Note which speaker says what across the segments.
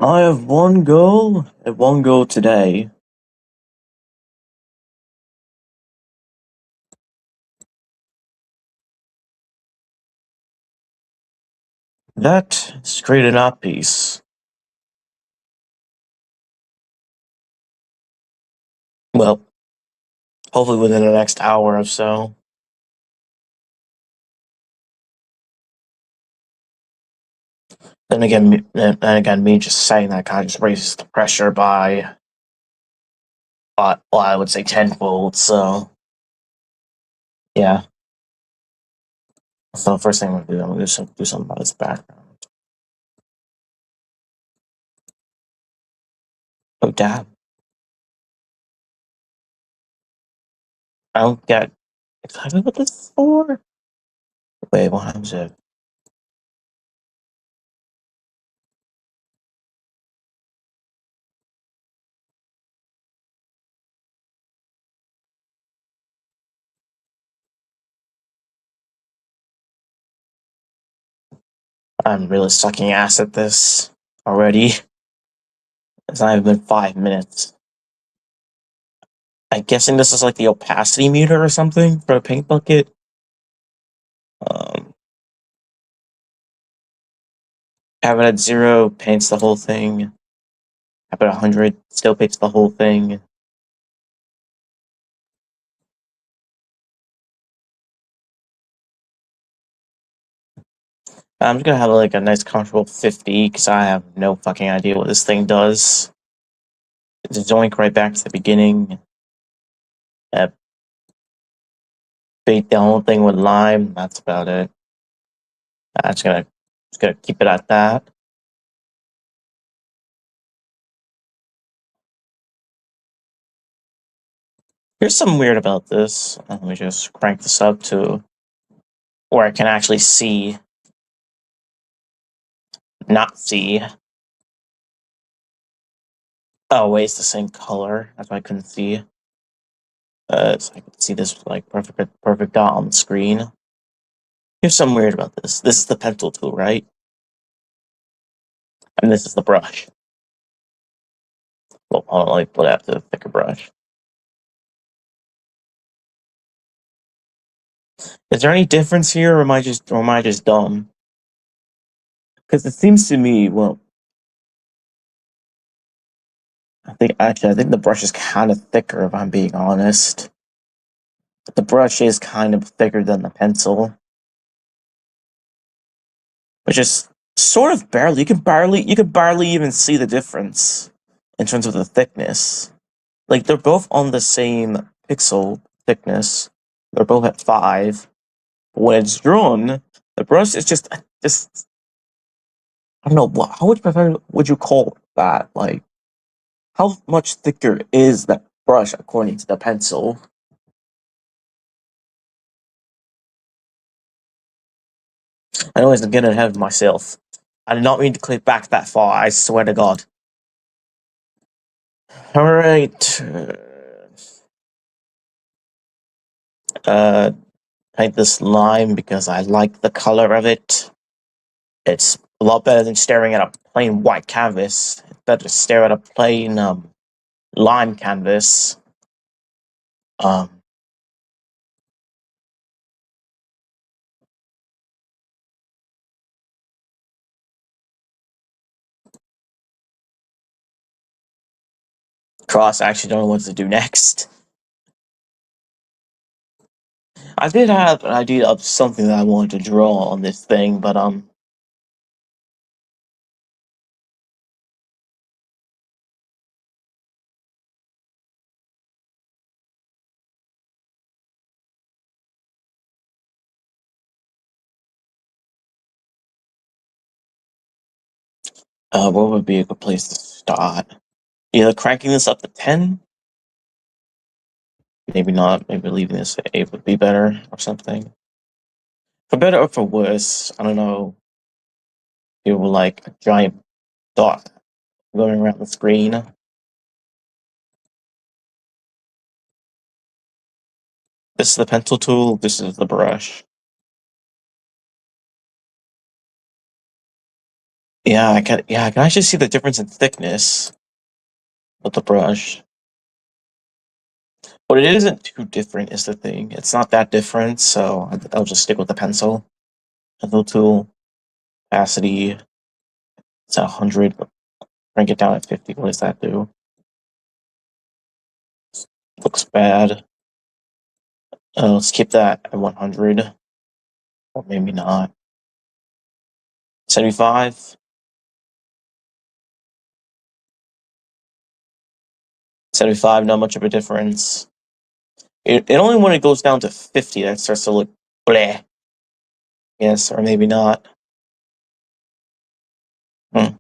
Speaker 1: I have one goal and one goal today. That is create an art piece. Well, hopefully within the next hour or so. Me just saying that kind of just raises the pressure by, I would say tenfold. So yeah. So first thing I'm gonna do, do something about this background. Oh damn! I don't get exactly what this is for. Wait, what happens if I'm really sucking ass at this already? It's not even been 5 minutes. I'm guessing this is like the opacity meter or something for a paint bucket. Um, have it at 0, paints the whole thing. Have it at 100, still paints the whole thing. I'm just gonna have like a nice comfortable 50 because I have no fucking idea what this thing does. It's a zoink right back to the beginning. Uh, Bait the whole thing with lime. That's about it. I'm just gonna keep it at that. Here's something weird about this. Let me just crank this up to where I can actually see, not see. Oh wait, it's the same color. That's why I couldn't see. So I could see this like perfect dot on the screen. Here's something weird about this. This is the pencil tool, right? And this is the brush. Well, hold on, let me put out the thicker brush. Is there any difference here, or am I just dumb? Because it seems to me, well, I think the brush is kind of thicker. If I'm being honest, the brush is kind of thicker than the pencil, which is sort of barely. You can barely even see the difference in terms of the thickness. Like they're both on the same pixel thickness. They're both at 5. But when it's drawn, the brush is just I don't know what how much better would you call that? Like how much thicker is that brush according to the pencil? Anyways, I'm getting ahead of myself. I did not mean to click back that far, I swear to God. Alright. Uh paint this lime because I like the color of it. It's a lot better than staring at a plain white canvas. It's better to stare at a plain lime canvas. Um, Cross, I actually don't know what to do next. I did have an idea of something that I wanted to draw on this thing, but what would be a good place to start? Either cranking this up to 10, maybe not. Maybe leaving this at 8 would be better, or something. For better or for worse, I don't know. It will like a giant dot going around the screen. This is the pencil tool. This is the brush. Yeah, I can actually see the difference in thickness with the brush. But it isn't too different is the thing. It's not that different, so I'll just stick with the pencil. Pencil tool, opacity, it's at 100. Bring it down at 50. What does that do? Looks bad. Let's keep that at 100. Or maybe not. 75. 75, not much of a difference. It only when it goes down to 50 that starts to look bleh. Yes, or maybe not. Hmm.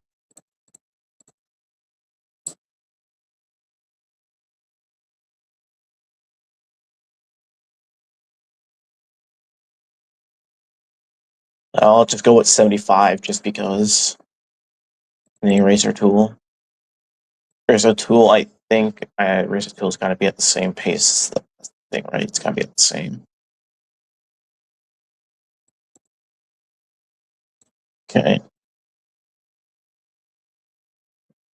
Speaker 1: I'll just go with 75 just because. The eraser tool. Eraser tool, I think eraser tool's got to be at the same pace as the thing, right? It's got to be at the same. Okay.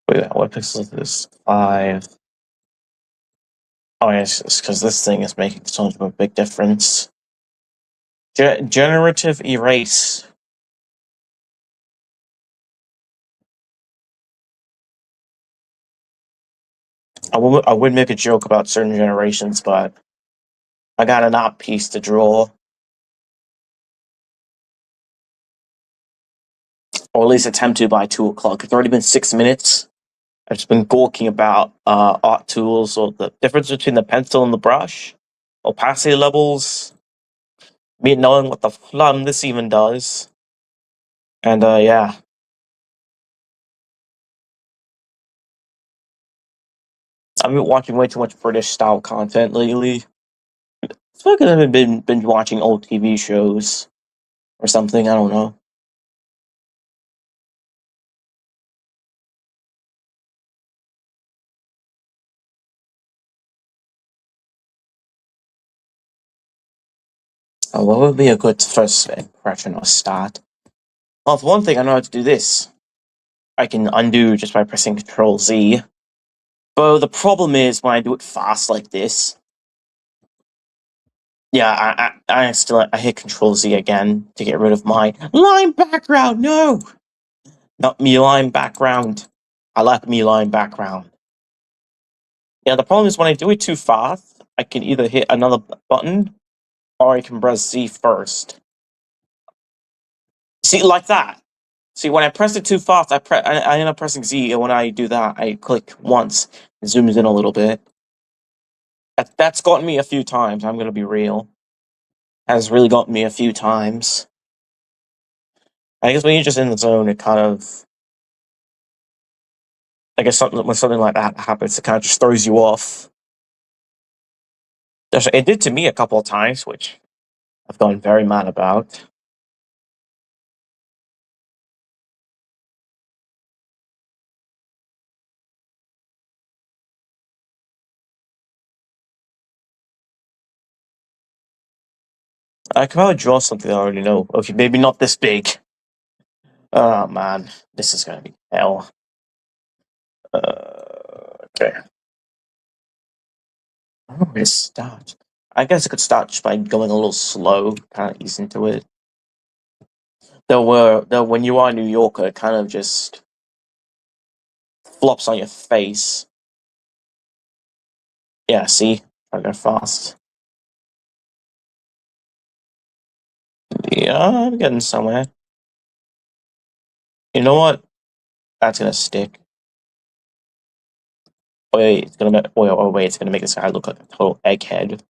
Speaker 1: Wait, what pixel is this? 5. Oh, yes, it's because this thing is making so much of a big difference. Generative erase. I would make a joke about certain generations, but I got an op piece to draw, or at least attempt to by 2 o'clock. It's already been 6 minutes. I've just been gawking about art tools or the difference between the pencil and the brush, opacity levels, me knowing what the flum this even does, and yeah, I've been watching way too much British style content lately. It's like I've been binge watching old TV shows or something. I don't know. What would be a good first impression or start? Well, for one thing, I know how to do this. I can undo just by pressing Control Z. But the problem is when I do it fast like this. Yeah, I hit Control Z again to get rid of my line background. No, not me line background. I like me line background. Yeah, the problem is when I do it too fast, I can either hit another button or I can press Z first. See, like that. See, when I press it too fast, I end up pressing Z, and when I do that, I click once. It zooms in a little bit. That's gotten me a few times. I'm gonna be real. Has really gotten me a few times. I guess when you're just in the zone, it kind of. I guess when something like that happens, it kind of just throws you off. It did to me a couple of times, which I've gone very mad about. I could probably draw something I already know. Okay, maybe not this big. Oh man, this is gonna be hell. Okay. Oh, where to start? I guess I could start just by going a little slow, kind of ease into it. Though when you are a New Yorker, it kind of just flops on your face. Yeah, see? I go fast. Yeah, I'm getting somewhere. You know what? That's gonna stick. Wait, it's gonna make. Wait, it's gonna make this guy look like a total egghead.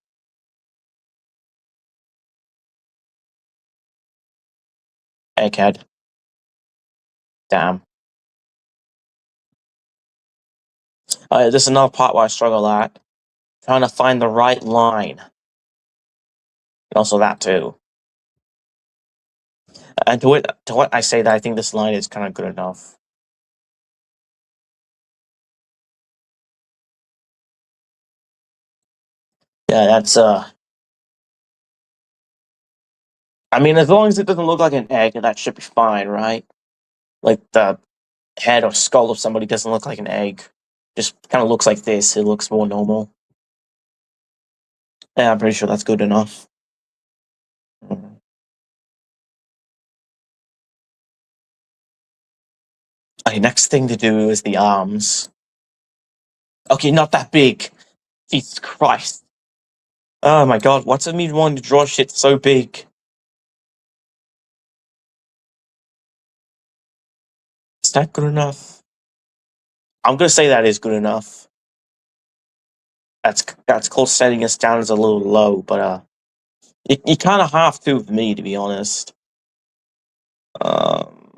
Speaker 1: Egghead. Damn. This is another part where I struggle at. Trying to find the right line. And also that too. And to what I say that I think this line is kind of good enough. Yeah, that's I mean, as long as it doesn't look like an egg, that should be fine, right? Like the head or skull of somebody doesn't look like an egg. Just kind of looks like this. It looks more normal. Yeah, I'm pretty sure that's good enough. Mhm. Okay, next thing to do is the arms. Okay, not that big. Jesus Christ. Oh my god, what's it mean wanting to draw shit so big? Is that good enough? I'm gonna say that is good enough. That's close. Setting us down is a little low, but you kind of have to with me, to be honest. Um,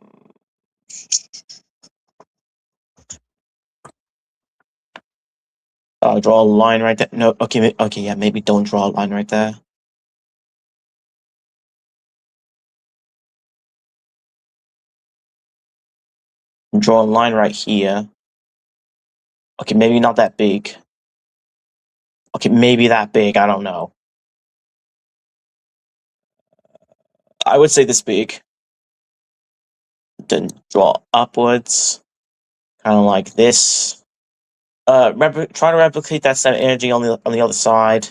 Speaker 1: draw a line right there. No, okay, okay, yeah, maybe don't draw a line right there. Draw a line right here. Okay, maybe not that big. Okay, maybe that big. I don't know. I would say this big. Then draw upwards, kind of like this. Try to replicate that same energy on the other side.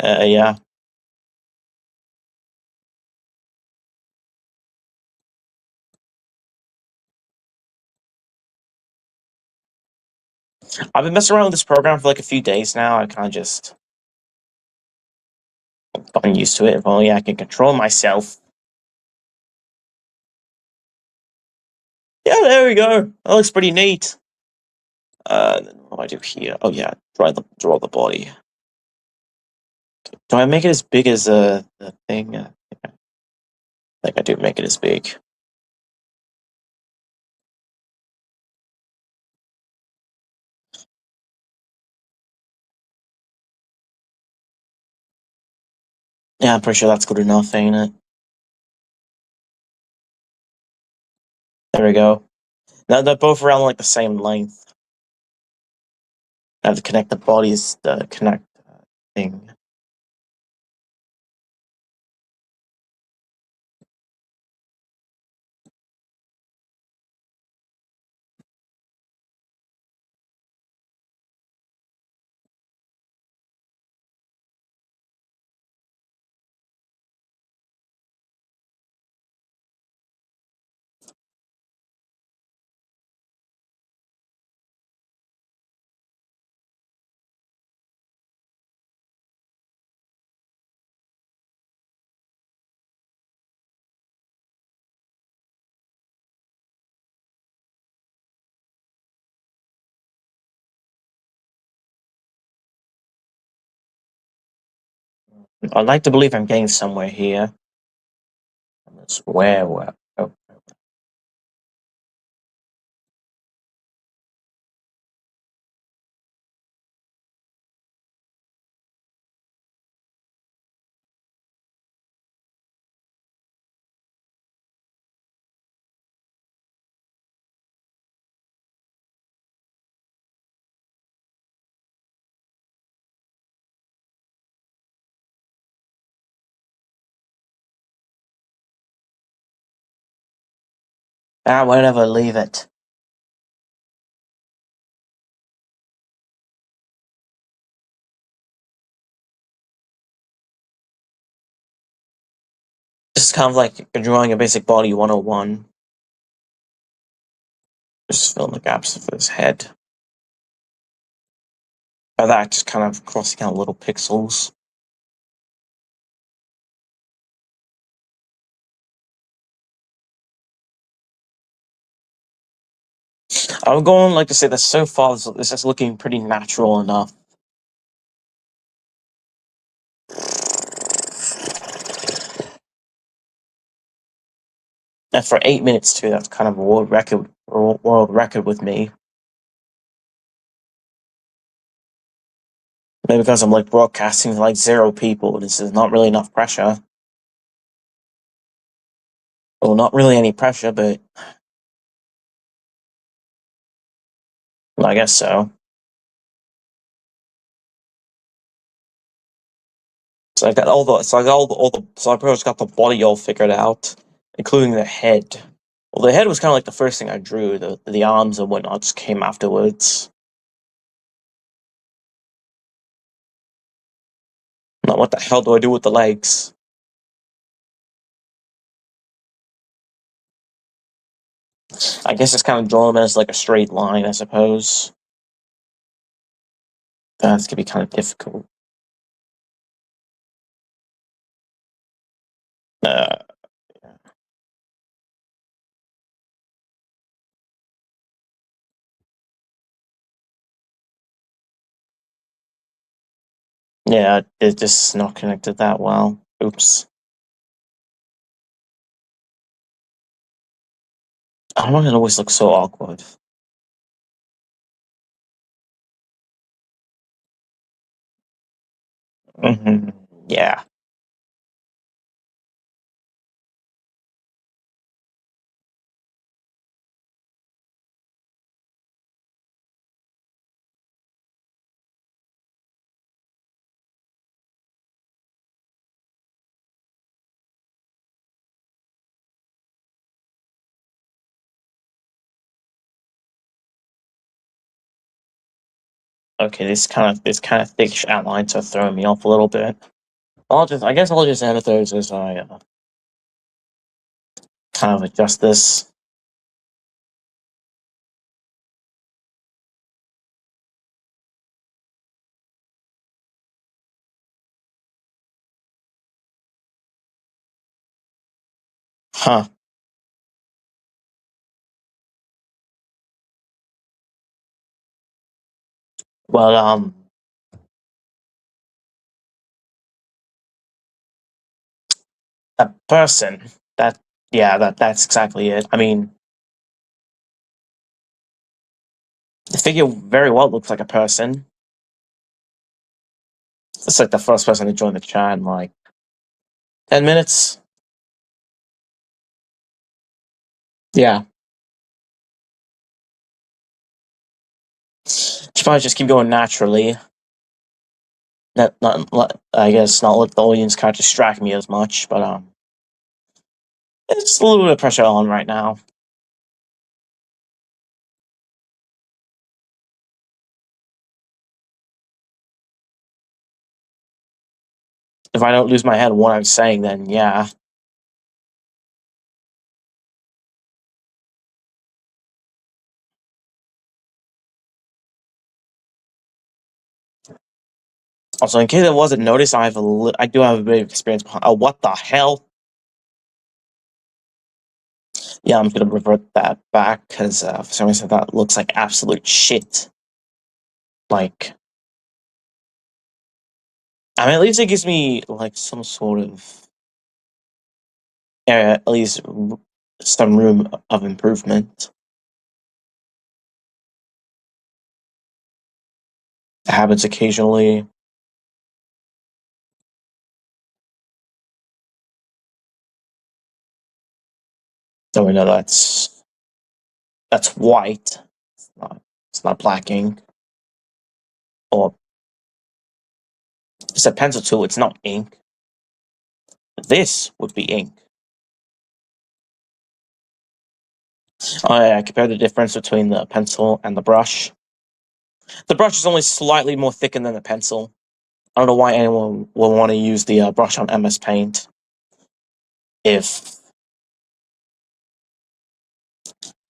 Speaker 1: Yeah. I've been messing around with this program for like a few days now. I kind of just gotten used to it. If only I can control myself. Yeah, there we go. That looks pretty neat. What do I do here? Oh yeah, draw the body. Do I make it as big as the thing? I think I do make it as big. Yeah, I'm pretty sure that's good enough, ain't it? There we go. Now they're both around like the same length. I have to connect the bodies, the connect thing. I'd like to believe I'm getting somewhere here. Where? Oh. Ah, whatever, leave it. This is kind of like drawing a basic body 101. Just fill in the gaps of his head. By that, just kind of crossing out little pixels. I'm going like to say that so far this is looking pretty natural enough. And for 8 minutes too, that's kind of a world record with me. Maybe because I'm like broadcasting to like 0 people, this is not really enough pressure. Well, not really any pressure, but I guess so. So I got all the so I got all the so I pretty much got the body all figured out. including the head. Well, the head was kind of like the first thing I drew. The arms and whatnot just came afterwards. Now, what the hell do I do with the legs? I guess it's kind of draw them as like a straight line, I suppose. That's gonna be kind of difficult. Uh, yeah, it's just not connected that well. Oops. I don't know, it always looks so awkward. Yeah. Okay, this kind of thick outlines are throwing me off a little bit. I guess I'll just edit those as I kind of adjust this. Huh. Well, that person, that, yeah, that's exactly it. I mean, the figure very well looks like a person. It's like the first person to join the chat in like 10 minutes. Yeah. Should probably just keep going naturally. I guess not let the audience kind of distract me as much, but it's a little bit of pressure on right now. If I don't lose my head on what I'm saying, then yeah. Also, in case it wasn't noticed, I do have a bit of experience behind. Oh, what the hell? Yeah, I'm gonna revert that back because for some reason that looks like absolute shit. Like, I mean, at least it gives me like some sort of at least some room of improvement. It happens occasionally. So we know that's white. It's not black ink. Or it's a pencil tool. It's not ink. This would be ink. I compare the difference between the pencil and the brush. The brush is only slightly more thickened than the pencil. I don't know why anyone will want to use the brush on MS Paint if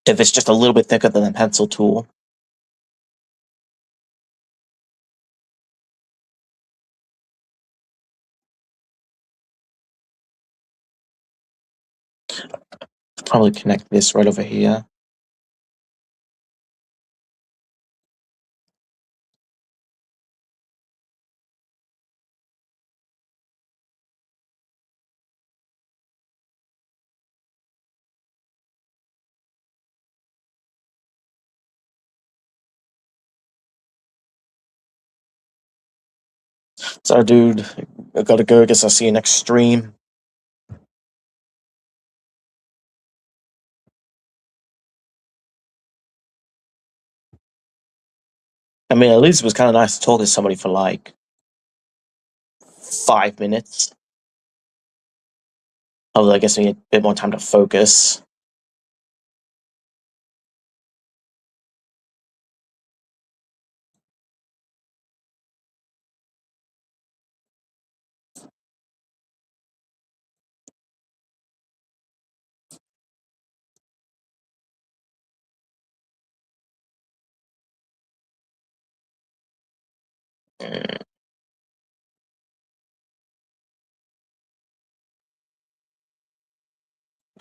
Speaker 1: it's just a little bit thicker than the pencil tool. Probably connect this right over here. So, dude, I gotta go. Guess I'll see you next stream. I mean, at least it was kind of nice to talk to somebody for like 5 minutes. Although I guess we need a bit more time to focus.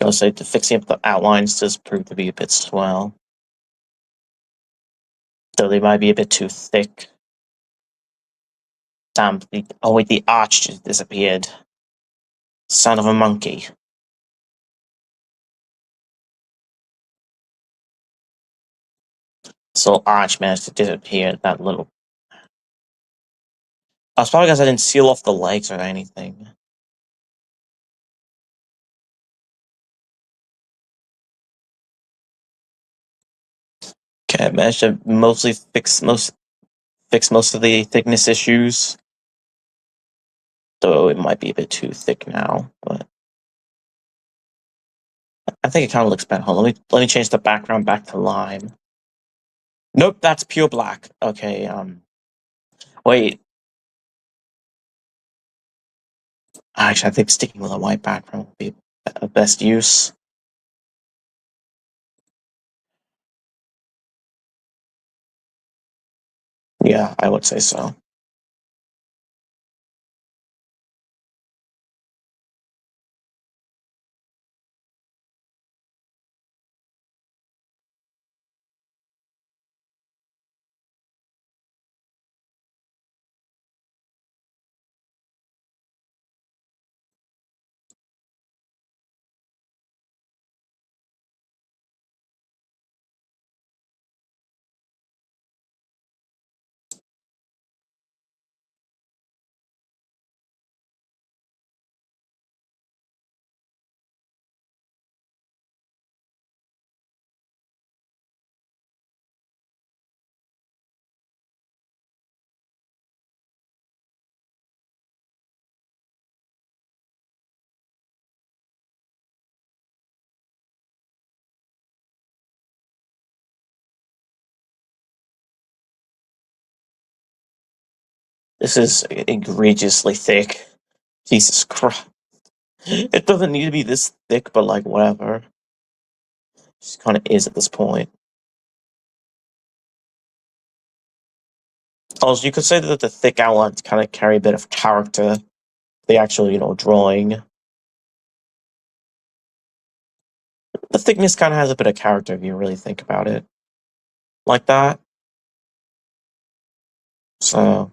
Speaker 1: Also, the fixing up the outlines does prove to be a bit swell. Though they might be a bit too thick. Damn, oh wait, the arch just disappeared. Son of a monkey. So arch managed to disappear, that little... That's probably because I didn't seal off the legs or anything. Okay, I managed to mostly fix most of the thickness issues. Though it might be a bit too thick now, but I think it kind of looks better. Hold on, let me change the background back to lime. Nope, that's pure black. Okay, wait. Actually, I think sticking with a white background would be a best use. Yeah, I would say so. This is egregiously thick. Jesus Christ. It doesn't need to be this thick, but like, whatever. It just kind of is at this point. Also, you could say that the thick outlines kind of carry a bit of character. The actual, drawing. The thickness kind of has a bit of character if you really think about it. Like that. So,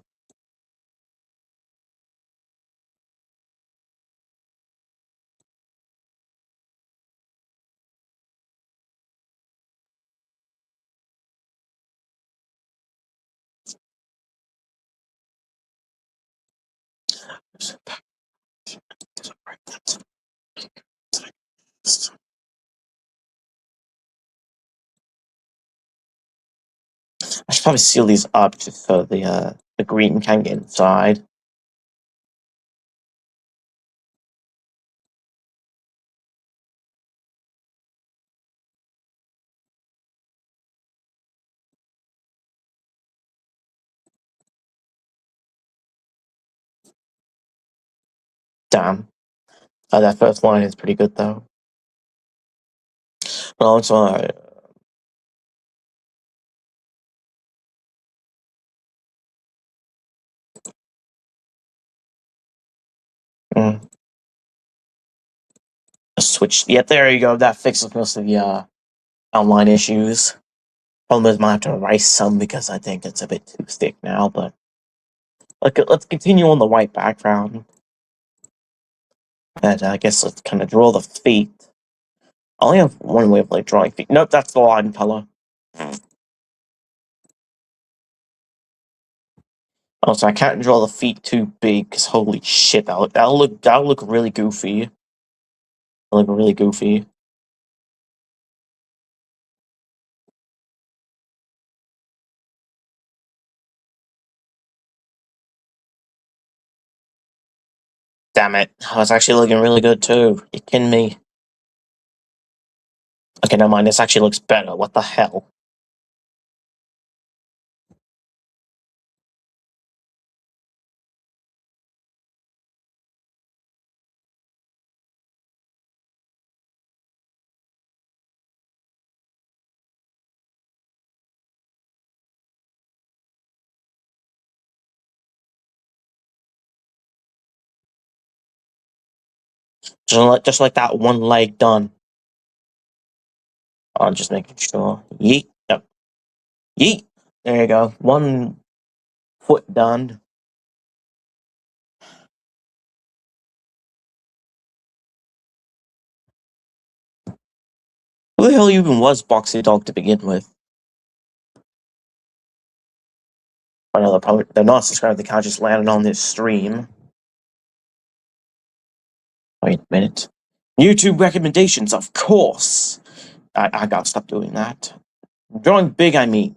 Speaker 1: I should probably seal these up just so the green can get inside. Damn. That first line is pretty good though. But also, mm, switch. Yep, there you go. That fixes most of the outline issues. Problem is, I might have to erase some because I think it's a bit too thick now. But let's continue on the white background. And I guess let's kind of draw the feet. I only have one way of like drawing feet. Nope, that's the line color. Also, I can't draw the feet too big because holy shit, that'll look really goofy. That'll look really goofy. Damn it. I was actually looking really good too. You kidding me? Okay, never mind. This actually looks better. What the hell? Just like that one leg done. I'm just making sure. Yeet. Yep. Yeet. There you go. One foot done. Who the hell even was Boxy Dog to begin with? I know they're not subscribed. They kind of just landed on this stream. Wait a minute. YouTube recommendations, of course. I gotta stop doing that. Drawing big, I mean.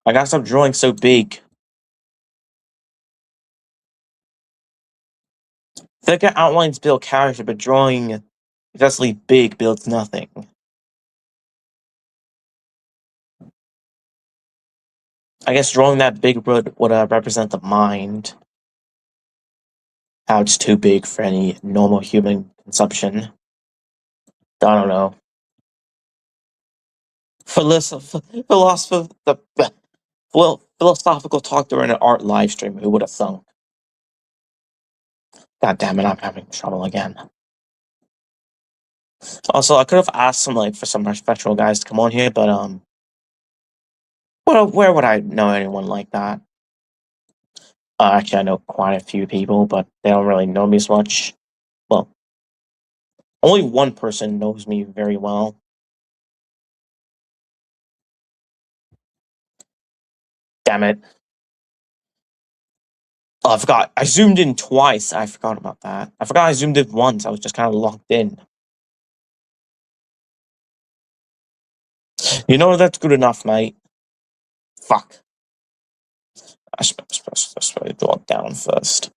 Speaker 1: I gotta stop drawing so big. Thicker outlines build character, but drawing excessively big builds nothing. I guess drawing that big would represent the mind. How it's too big for any normal human consumption. I don't know. Philosophical talk during an art live stream. Who would have thunk? God damn it! I'm having trouble again. Also, I could have asked for some professional guys to come on here, but well, where would I know anyone like that? Actually, I know quite a few people, but they don't really know me as much. Well, only one person knows me very well. Damn it. Oh, I forgot. I zoomed in twice. I forgot about that. I forgot I zoomed in once. I was just kind of locked in. You know, that's good enough, mate. Fuck. I should draw it down first.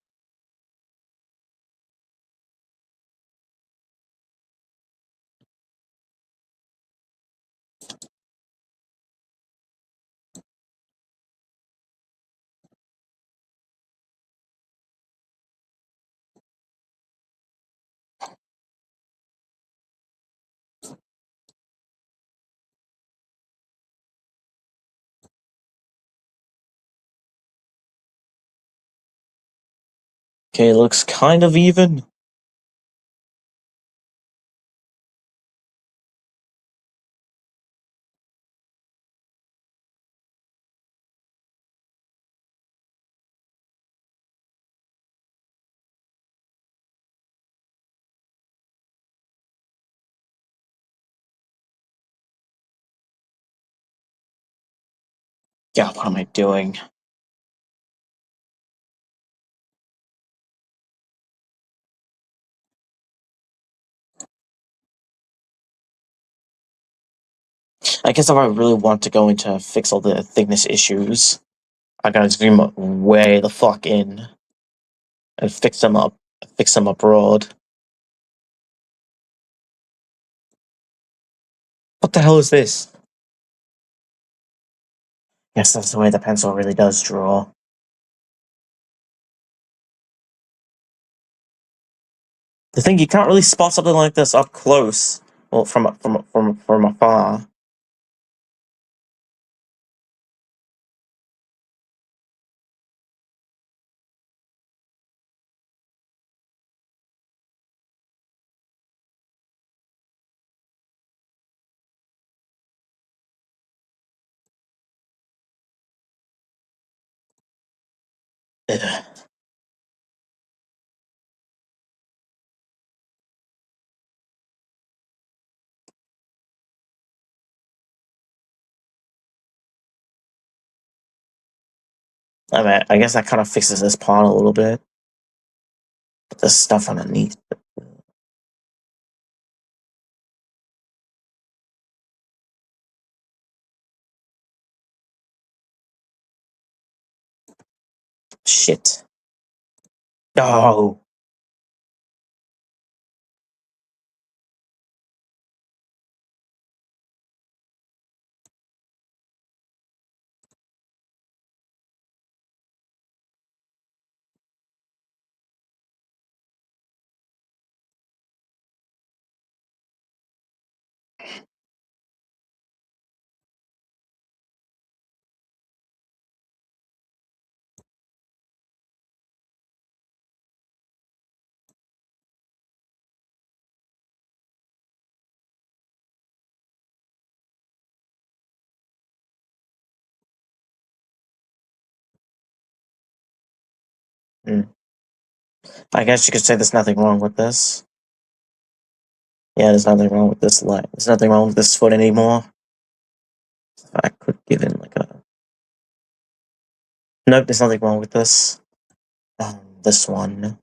Speaker 1: Okay, looks kind of even. Yeah, what am I doing? I guess if I really want to go into fix all the thickness issues, I gotta zoom way the fuck in and fix them up. Fix them abroad. What the hell is this? Yes, that's the way the pencil really does draw. The thing, you can't really spot something like this up close. Well, from afar. Ugh. I mean, I guess that kind of fixes this part a little bit. But the stuff underneath. Shit. No. I guess you could say there's nothing wrong with this. Yeah, there's nothing wrong with this leg. There's nothing wrong with this foot anymore. I could give it like a. Nope, there's nothing wrong with this. This one.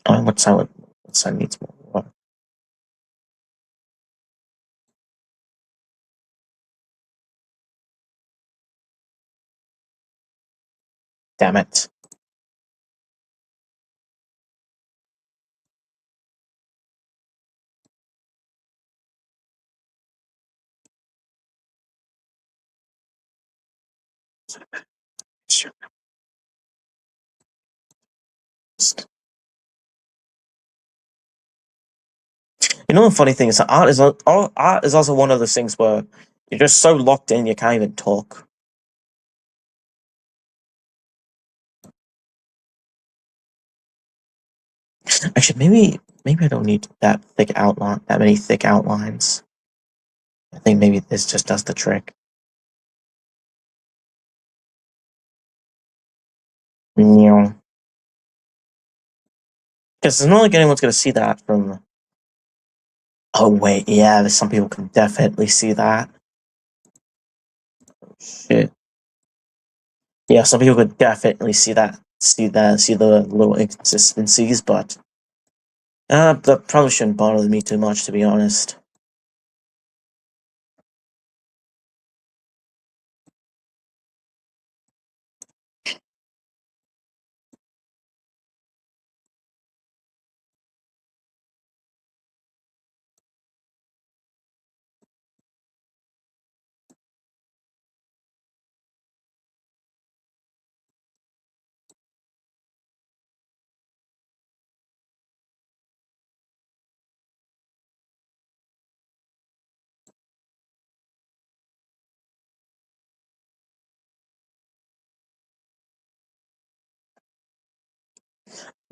Speaker 1: What side needs more? What? Damn it. Sure. You know the funny thing is that art is also one of those things where you're just so locked in you can't even talk. Actually, maybe I don't need that many thick outlines. I think maybe this just does the trick. Because it's not like anyone's gonna see that from. Oh wait, yeah, some people can definitely see that. Shit. Yeah, some people could definitely see that. See the little inconsistencies, but that probably shouldn't bother me too much, to be honest.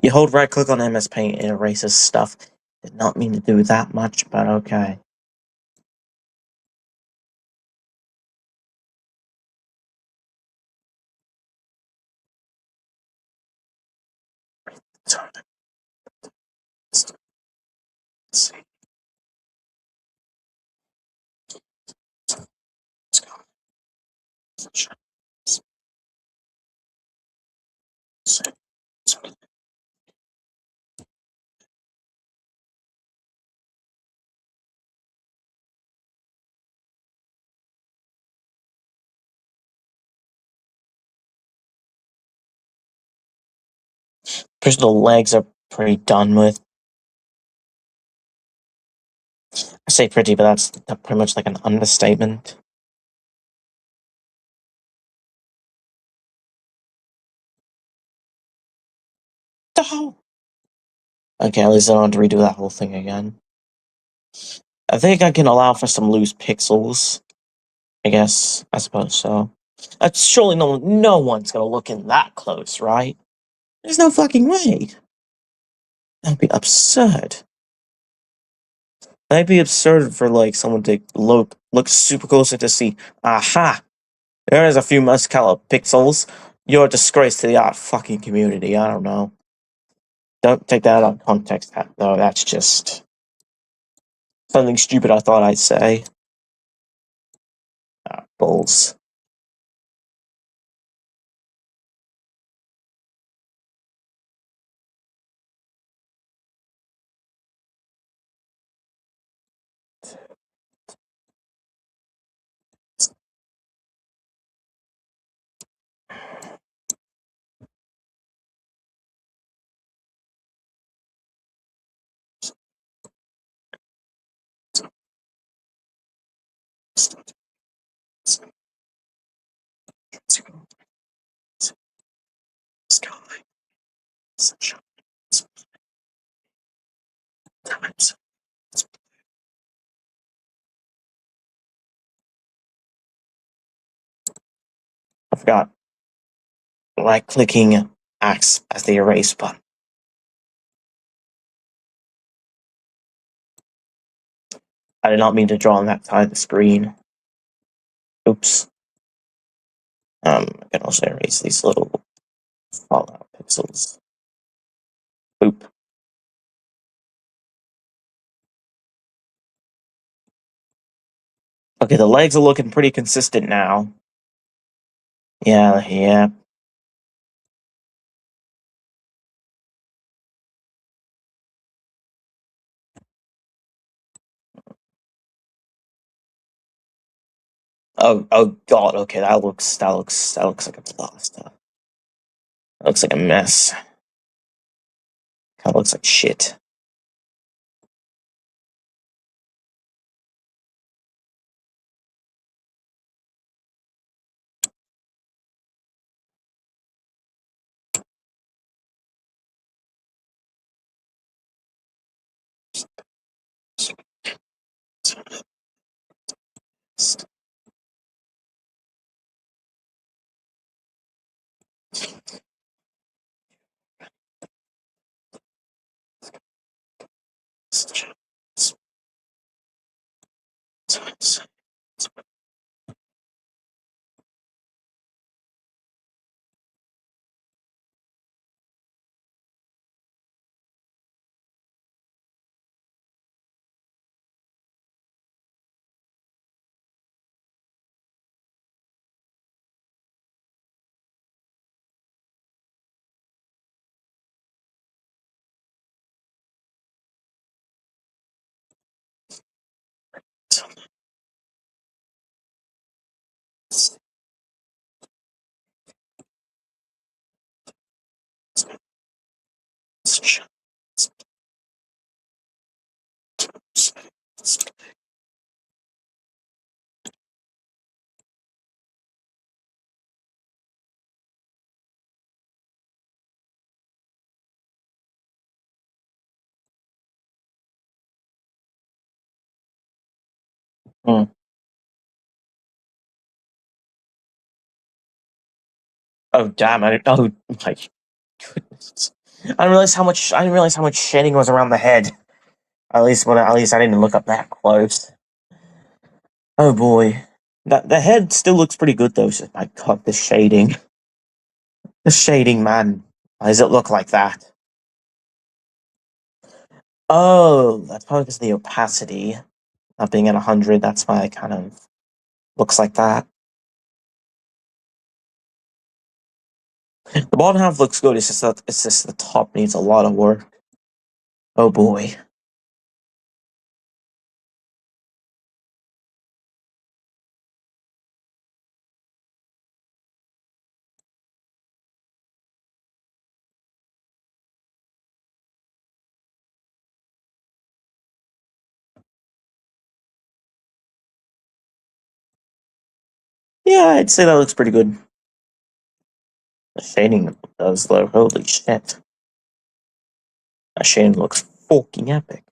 Speaker 1: You hold right click on MS Paint, it erases stuff. Did not mean to do that much, but okay. Let's see. Let's go. Because the legs are pretty done with. I say pretty, but that's pretty much like an understatement. The hell? Okay, at least I don't have to redo that whole thing again. I think I can allow for some loose pixels. I guess. I suppose so. Surely no one's gonna look in that close, right? There's no fucking way. That'd be absurd. That'd be absurd for like someone to look super closer to see. Aha! There's a few muscular pixels. You're a disgrace to the art fucking community. I don't know. Don't take that out of context, though. That's just something stupid I thought I'd say. Bulls. I forgot. Right clicking acts as the erase button. I did not mean to draw on that side of the screen. Oops. I can also erase these little fallout pixels. Boop. Okay, the legs are looking pretty consistent now. Yeah, yeah. Oh god, okay, that looks like a disaster. That looks like a mess. Kinda looks like shit. Hmm. Oh damn! Oh my goodness! I didn't realize how much shading was around the head. At least I didn't look up that close. Oh boy, that the head still looks pretty good though. My god, the shading, man. Why does it look like that? Oh, that's probably because of the opacity not being at 100. That's why it kind of looks like that. The bottom half looks good. It's just the top needs a lot of work. Oh boy. Yeah, I'd say that looks pretty good. The shading does though. Holy shit. That shading looks fucking epic.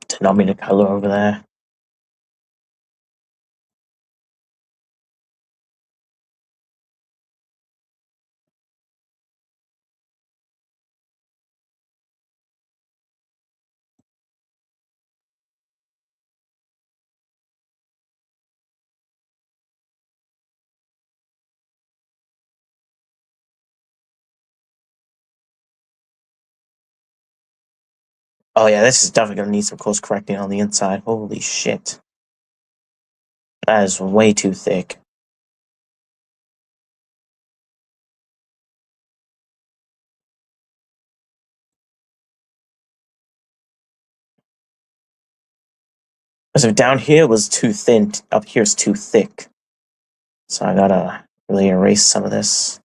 Speaker 1: Denominator color over there. Oh yeah, this is definitely gonna need some course correcting on the inside. Holy shit. That is way too thick. So down here was too thin, up here's too thick. So I gotta really erase some of this.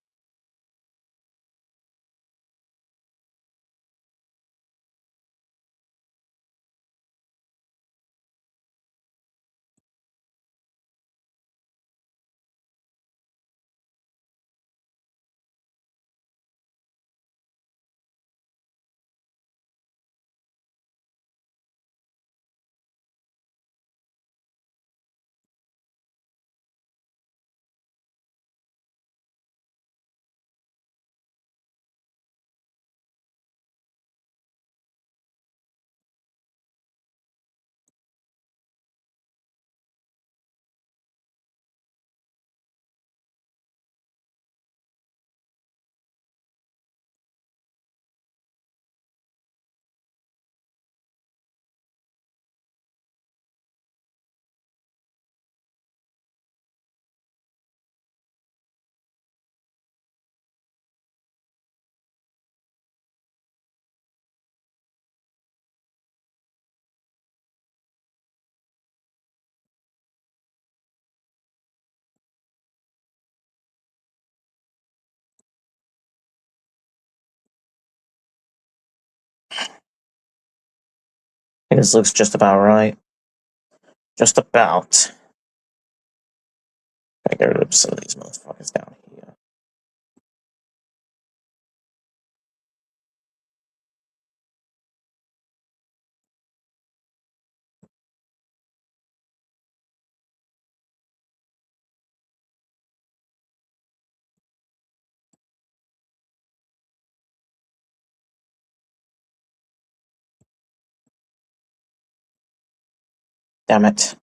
Speaker 1: I think this looks just about right. Just about. I get rid of some of these motherfuckers down here. Damn it.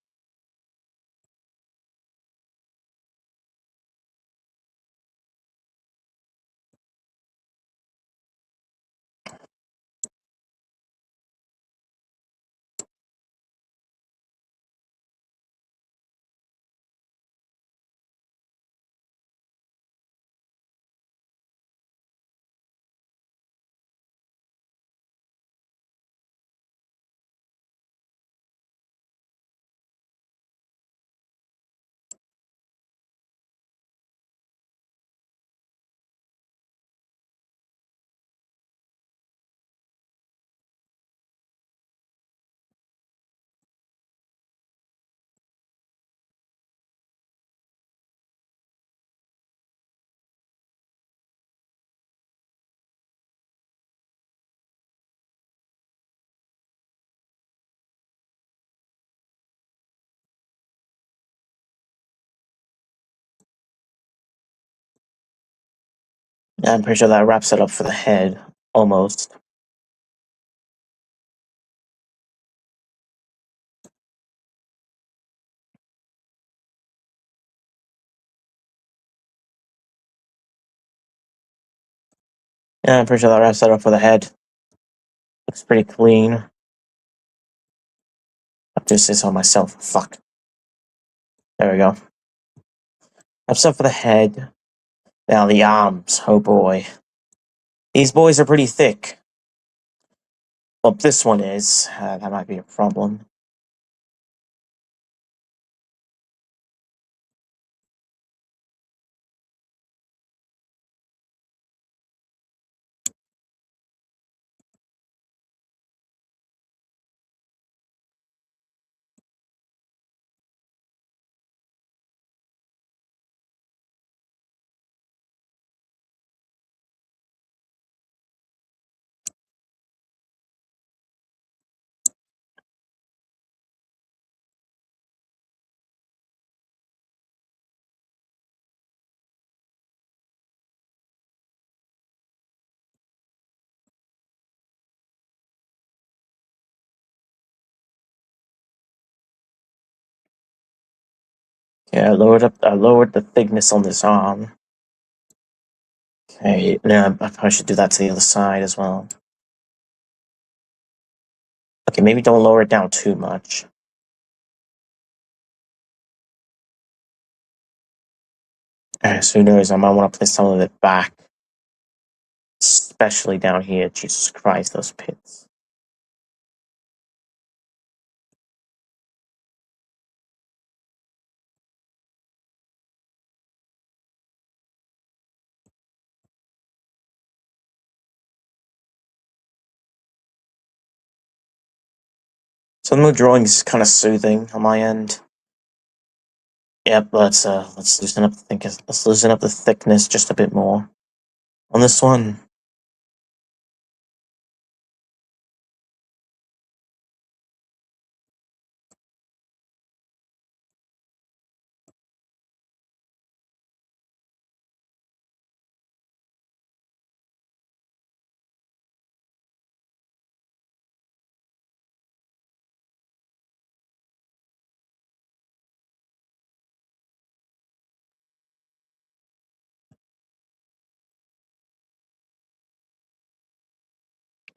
Speaker 1: Yeah, I'm pretty sure that wraps it up for the head. Almost. Yeah, I'm pretty sure that wraps it up for the head. Looks pretty clean. I'll do this on myself. Fuck. There we go. Wraps up for the head. Now the arms. Oh boy. These boys are pretty thick. Well, this one is. That might be a problem. Yeah, I lowered the thickness on this arm. Okay, now I probably should do that to the other side as well. Okay, maybe don't lower it down too much. So who knows, I might want to place some of it back. Especially down here. Jesus Christ, those pits. Some of the drawings is kind of soothing on my end. Yep, let's loosen up the thickness. Let's loosen up the thickness just a bit more on this one.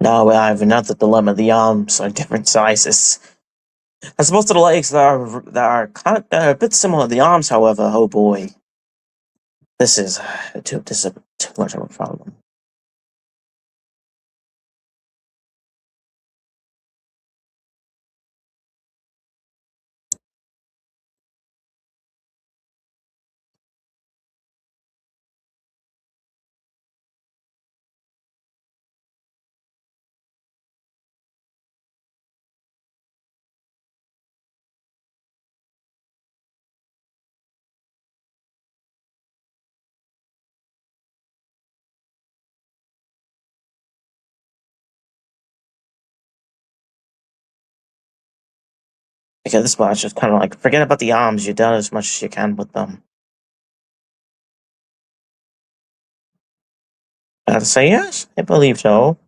Speaker 1: Now we have another dilemma. The arms are different sizes. As opposed to the legs that are a bit similar. The arms, however, oh boy, this is too much of a problem. Okay, this match is kind of like forget about the arms. You've done as much as you can with them. I have to say yes. I believe so.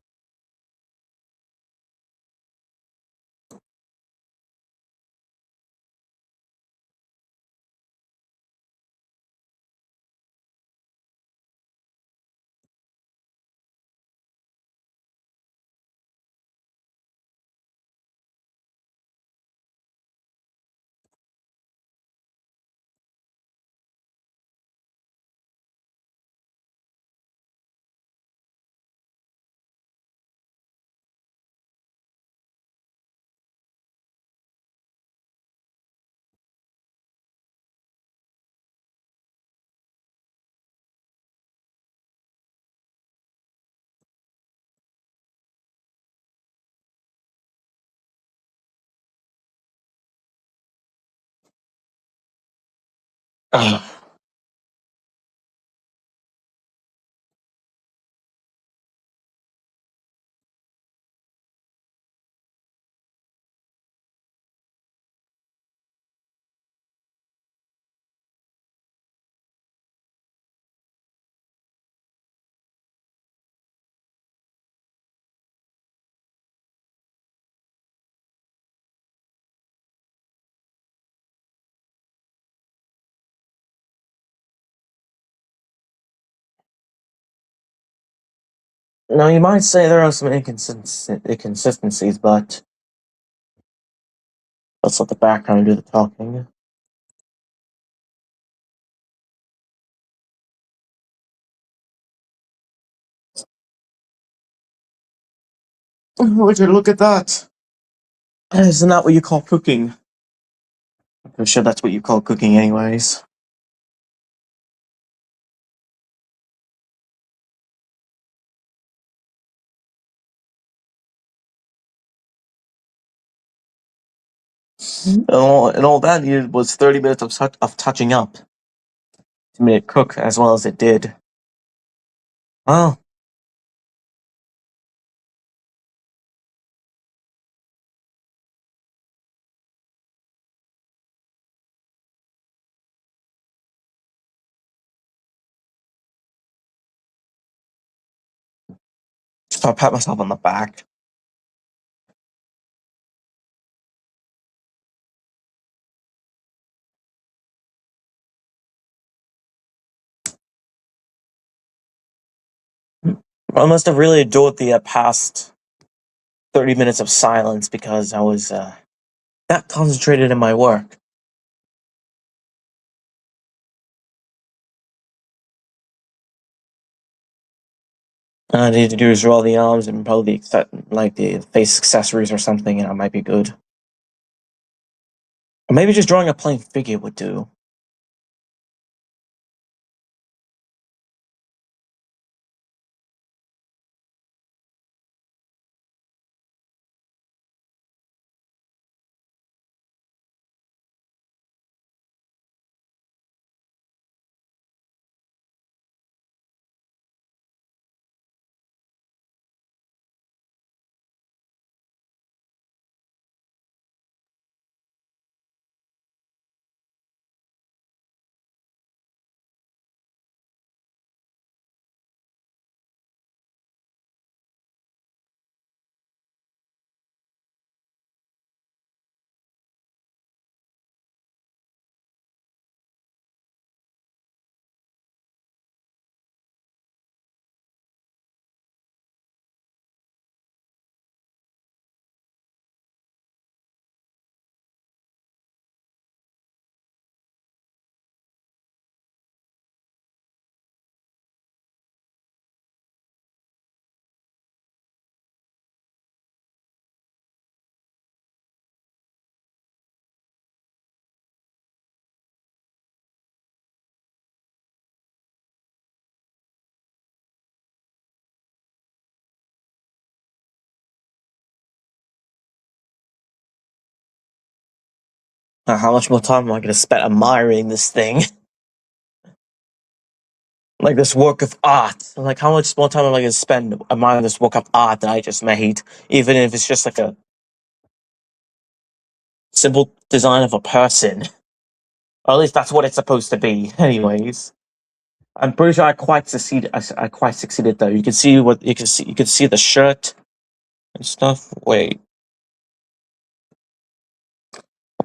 Speaker 1: Ugh. Now you might say there are some inconsistencies, but let's let the background do the talking. Would you look at that? Isn't that what you call cooking? I'm sure that's what you call cooking, anyways. And all that needed was 30 minutes of touching up to make it cook as well as it did. Well, so I pat myself on the back. I must have really adored the past 30 minutes of silence because I was that concentrated in my work. All I need to do is draw the arms and probably like the face accessories or something, and I might be good. Or maybe just drawing a plain figure would do. How much more time am I gonna spend admiring this thing? Like this work of art. Like how much more time am I gonna spend admiring this work of art that I just made? Even if it's just like a simple design of a person. Or at least that's what it's supposed to be, anyways. I'm pretty sure I quite succeeded. I quite succeeded though. You can see what you can see. You can see the shirt and stuff. Wait,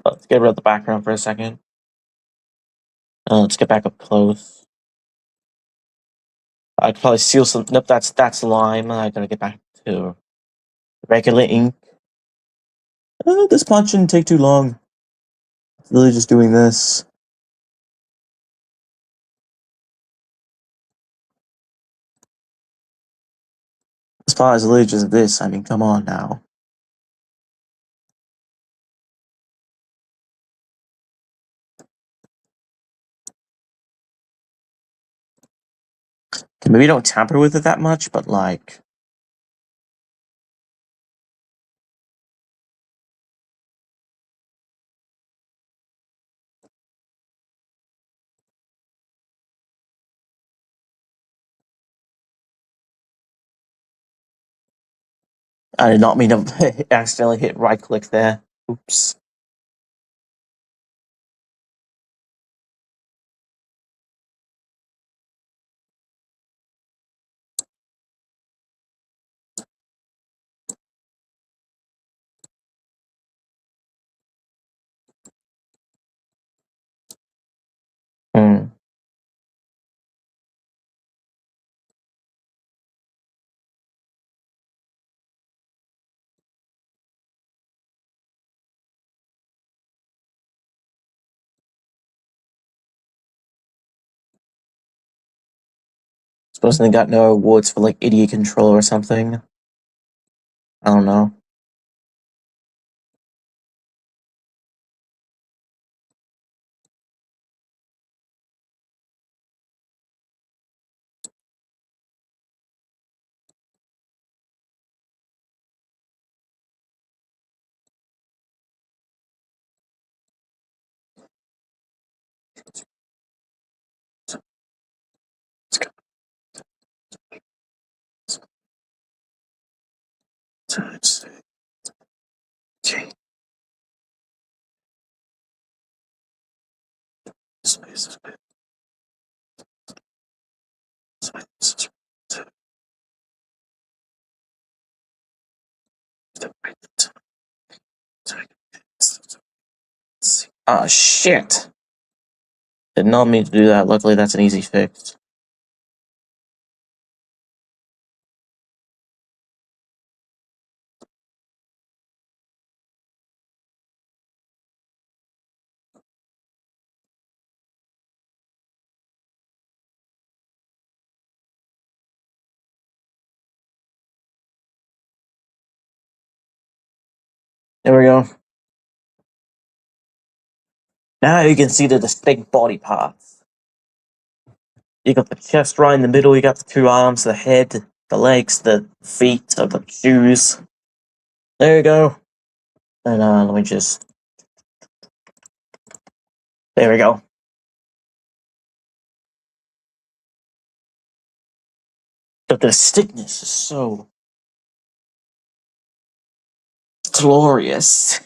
Speaker 1: let's get rid of the background for a second. Let's get back up close. I could probably seal some. Nope, that's lime. I gotta get back to regular ink. This punch shouldn't take too long. It's really just doing this. This part is literally just this. I mean, come on now. Okay, maybe don't tamper with it that much, but like. I did not mean to accidentally hit right click there. Oops. Hmm. Suppose they got no awards for like idiot control or something. I don't know. Ah, shit. Did not mean to do that. Luckily, that's an easy fix. There we go. Now you can see the distinct body parts. You got the chest right in the middle, you got the two arms, the head, the legs, the feet, the shoes. There you go. And let me just. There we go. But the stickness is so glorious.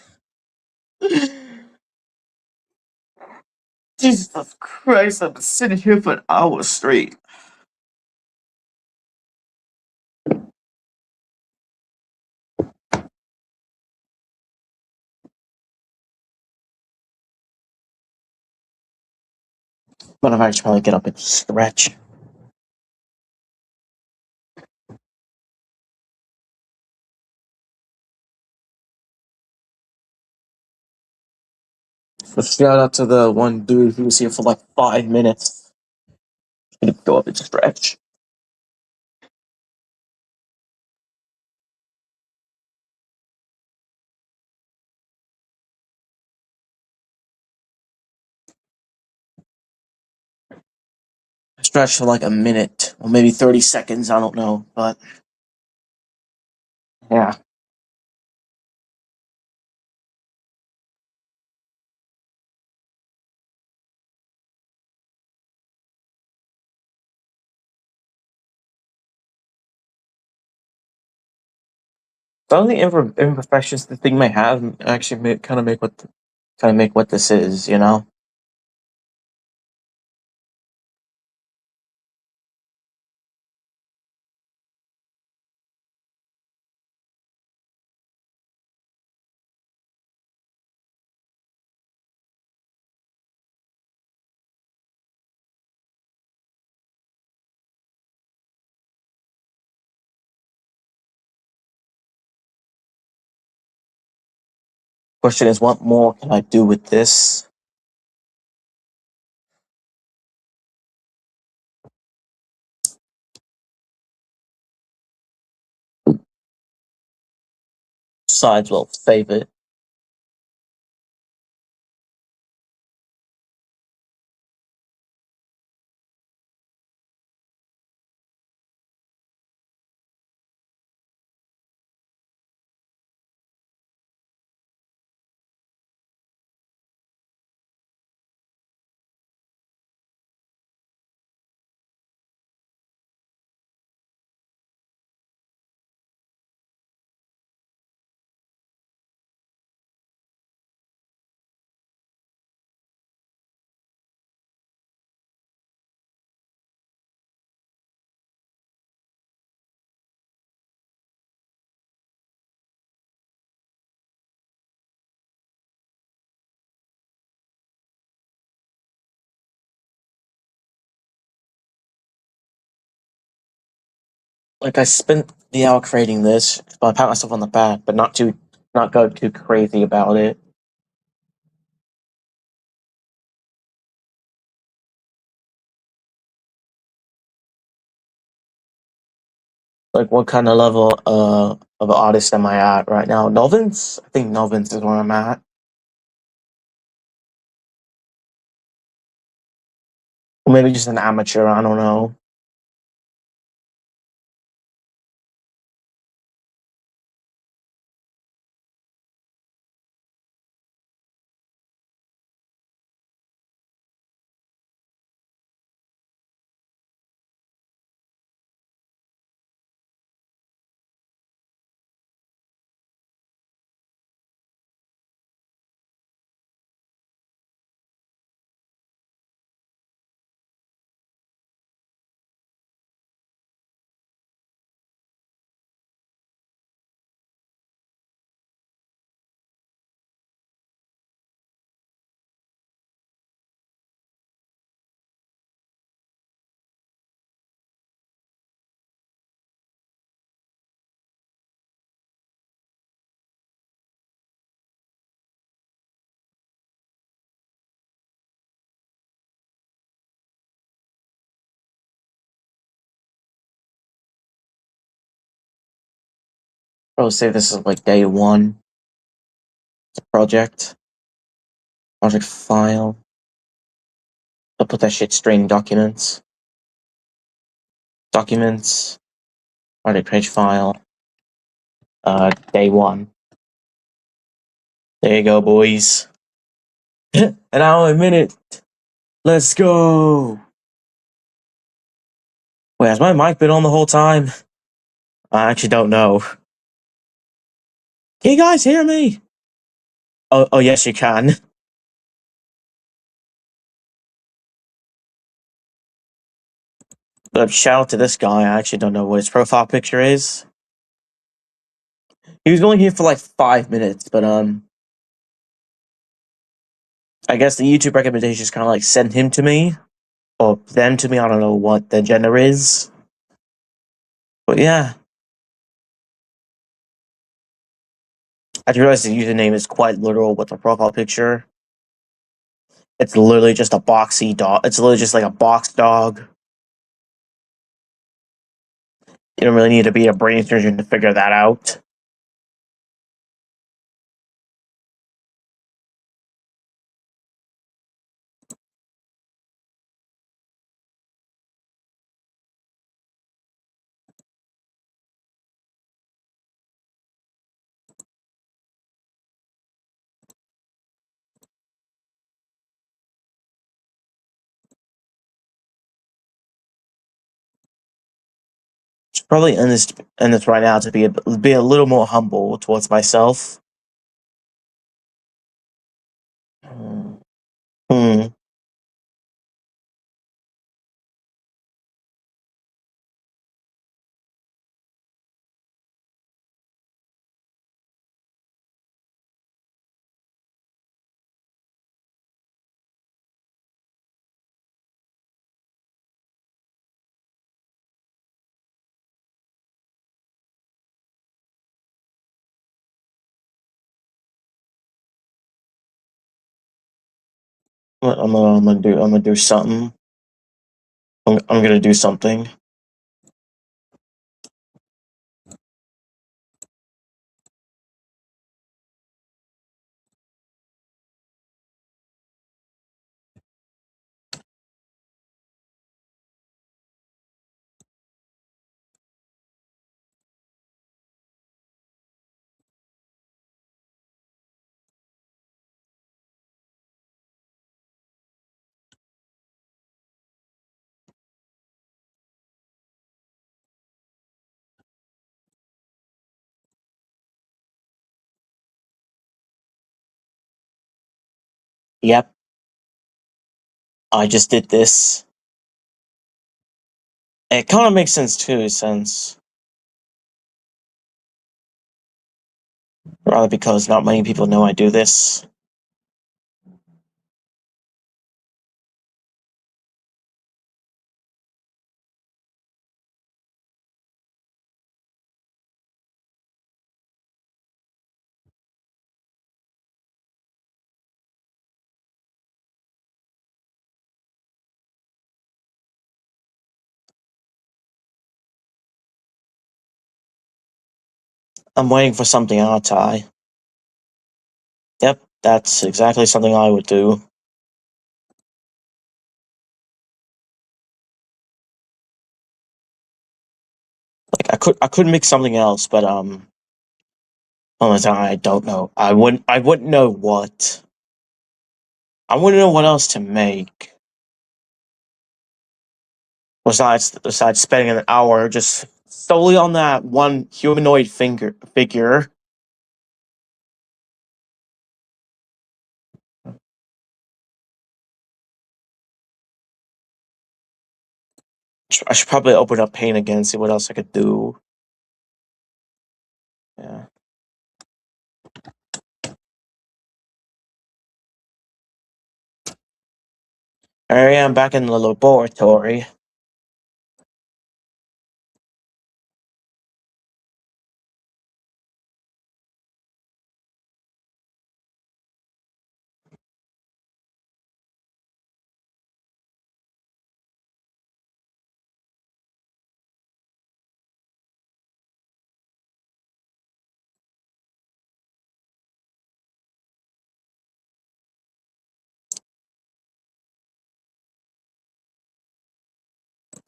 Speaker 1: Jesus Christ, I've been sitting here for an hour straight. But I should probably get up and stretch. But shout out to the one dude who was here for like 5 minutes. Gonna go up and stretch. I stretched for like a minute, or maybe 30 seconds, I don't know. But yeah. some of the imperfections the thing may have actually make what this is, you know? Question is, what more can I do with this? Besides, well, save it. Like, I spent the hour creating this, but I pat myself on the back, but not go too crazy about it. Like, what kind of level of artist am I at right now? Novins? I think Novins is where I'm at. Or maybe just an amateur, I don't know. Probably say this is like day one. Project. Project file. I'll put that shit straight in documents. Documents. Project page file. Day one. There you go, boys. An hour a minute. Let's go. Wait, has my mic been on the whole time? I actually don't know. Can you guys hear me? Oh, yes, you can. But shout out to this guy. I actually don't know what his profile picture is. He was only here for like 5 minutes, but I guess the YouTube recommendations kind of like sent him to me or them to me. I don't know what the gender is, but yeah, I just realized the username is quite literal with the profile picture. It's literally just a boxy dog. It's literally just like a box dog. You don't really need to be a brain surgeon to figure that out. Probably end this right now to be a little more humble towards myself. Hmm. I'm gonna do something. I'm gonna do something. Yep, I just did this. It kind of makes sense too, since rather because not many people know I do this. I'm waiting for something, aren't I? Yep, that's exactly something I would do. Like I could make something else, but on the time I don't know. I wouldn't know what. I wouldn't know what else to make. Besides spending an hour just solely on that one humanoid figure. I should probably open up Paint again, see what else I could do. Yeah. Here I am back in the laboratory.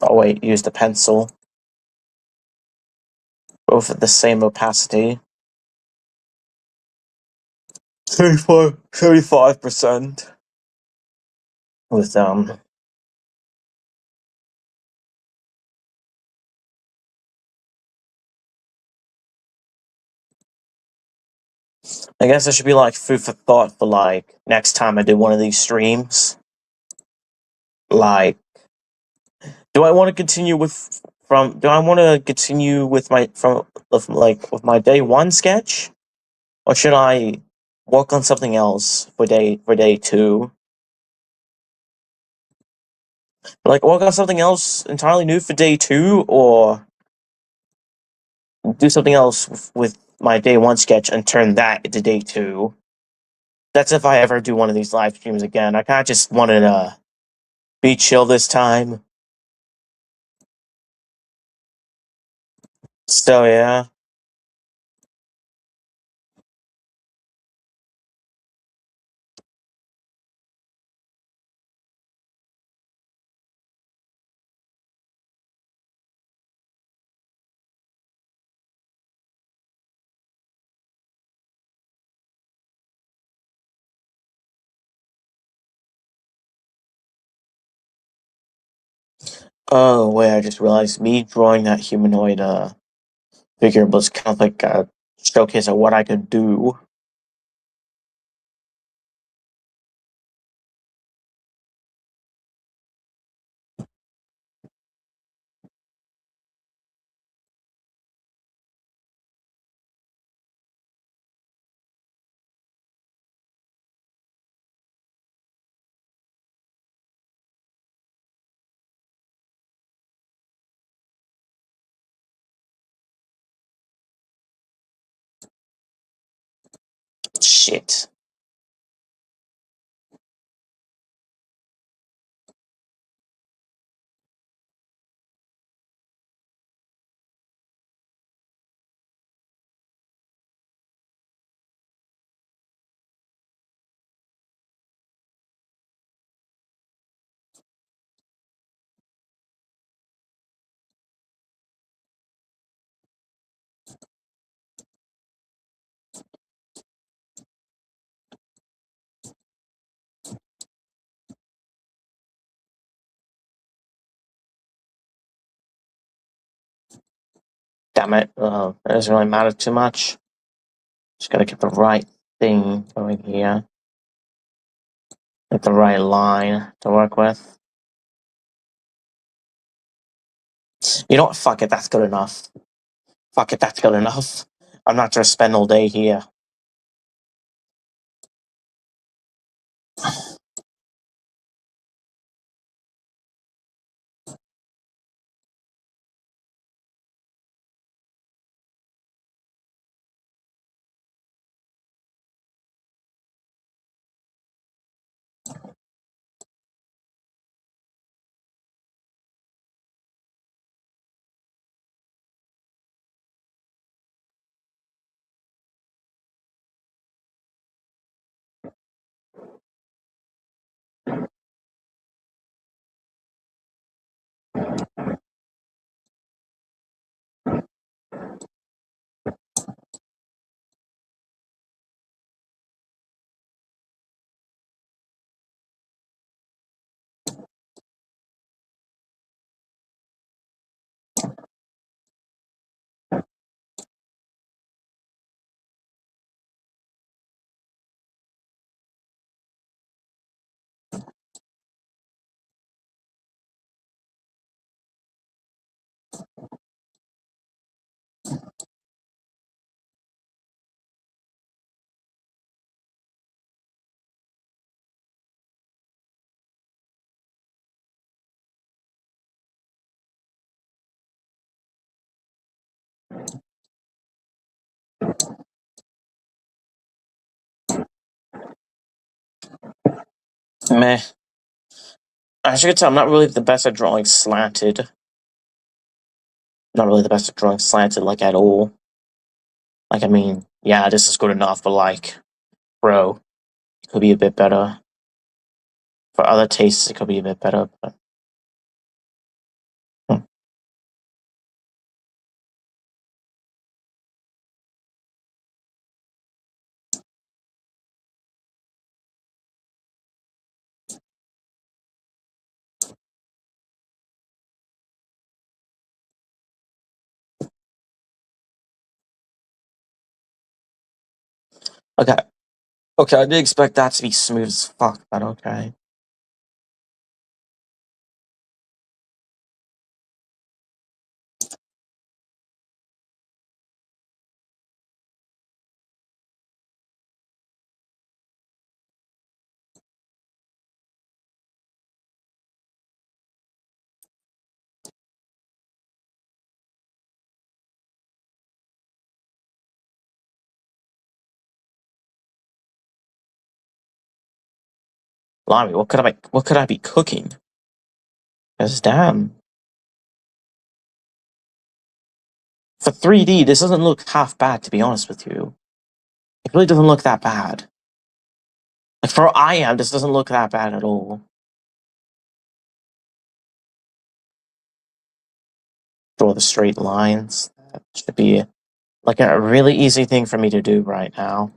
Speaker 1: Oh wait, use the pencil. Both at the same opacity. 75% with I guess it should be like food for thought for like next time I do one of these streams. Like, do I want to continue with from? Do I want to continue with my from like with my day one sketch, or should I work on something else for day two? Like work on something else entirely new for day two, or do something else with my day one sketch and turn that into day two. That's if I ever do one of these live streams again. I kind of just wanted to be chill this time. So yeah. Oh, wait, I just realized me drawing that humanoid figure was kind of like a showcase of what I could do. Shit. Damn it. It doesn't really matter too much. Just gotta get the right thing going here. Get the right line to work with. You know what? Fuck it, that's good enough. Fuck it, that's good enough. I'm not gonna spend all day here. Meh. As you can tell, I'm not really the best at drawing slanted. Not really the best at drawing slanted, like, at all. Like, I mean, yeah, this is good enough, but, like, bro, it could be a bit better. For other tastes, it could be a bit better, but... hmm. Okay. Okay, I did expect that to be smooth as fuck, but okay. Blimey, what could I be cooking? Because damn. For 3D, this doesn't look half bad, to be honest with you. It really doesn't look that bad. Like, for I am, this doesn't look that bad at all. Draw the straight lines. That should be, like, a really easy thing for me to do right now.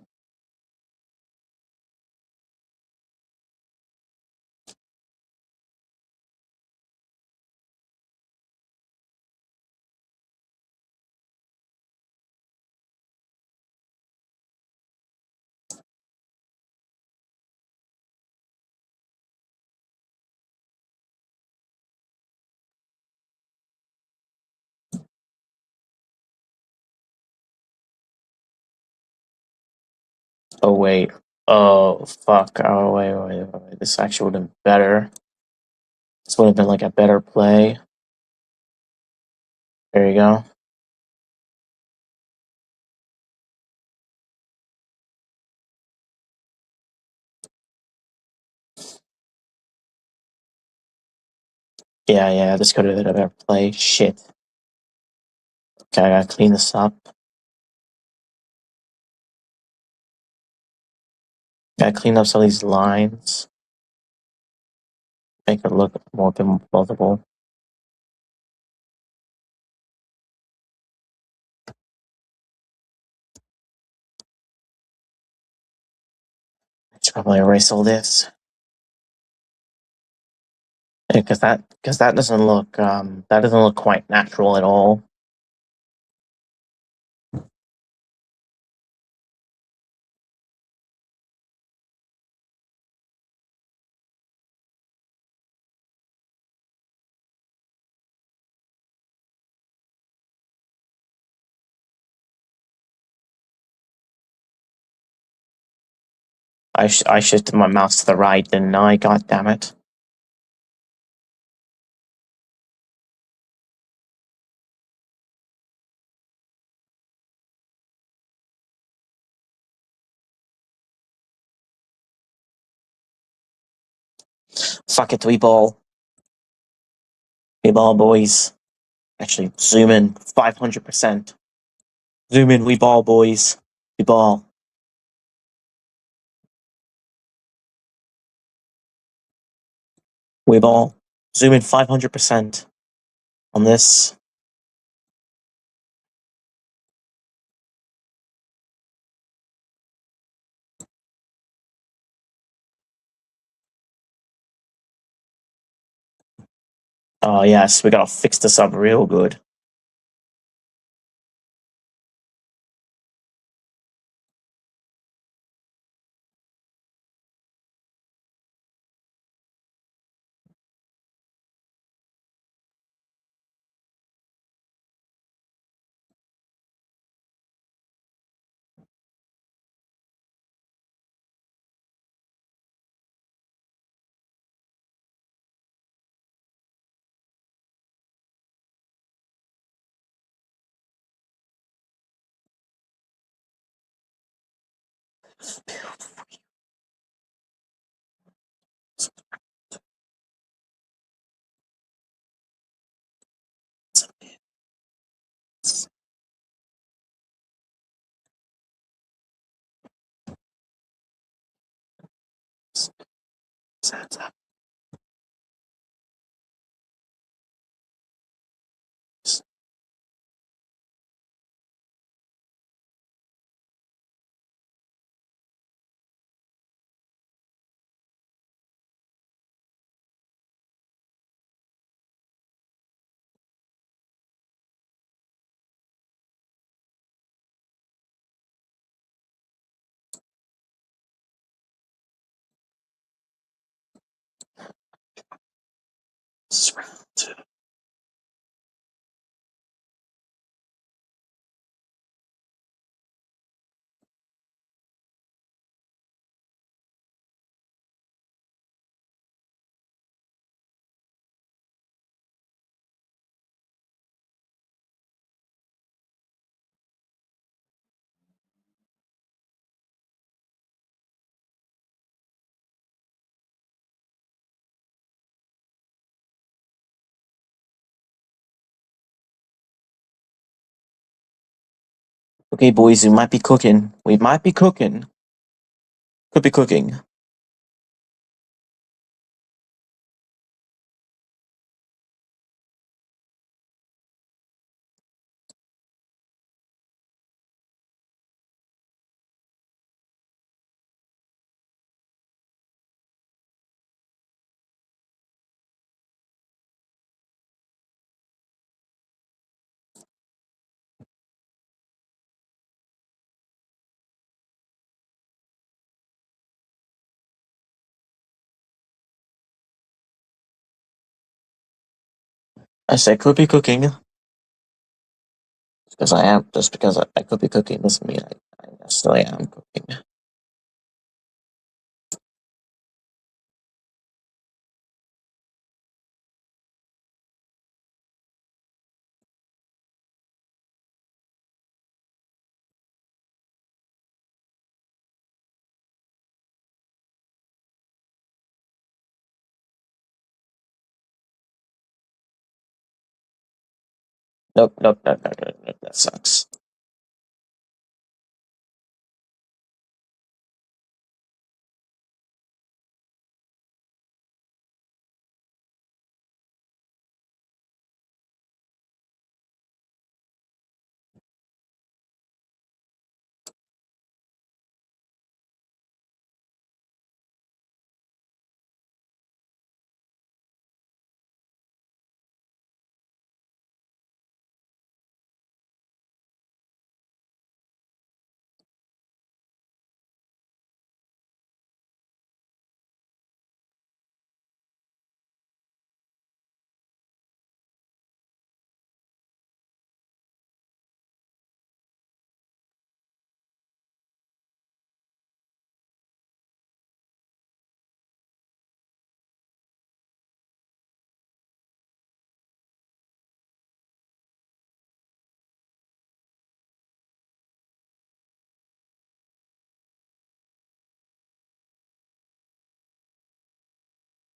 Speaker 1: Oh wait. Oh fuck. Oh wait. This actually would have been better. This would have been like a better play. There you go. Yeah. This could have been a better play. Shit. Okay, I gotta clean this up. Gotta clean up some of these lines. Make it look more plausible. I should probably erase all this. Because that doesn't look quite natural at all. I shifted my mouse to the right, didn't I? God damn it. Fuck it, we ball. We ball, boys. Actually, zoom in 500%. Zoom in, we ball, boys. We ball. We ball. Zoom in 500% on this. Oh, yes, we gotta fix this up real good. Okay, boys, we might be cooking. We might be cooking. Could be cooking. I said could be cooking. Because I am, just because I could be cooking doesn't mean I necessarily am cooking. Nope, nope, nope, nope, nope, nope. That sucks.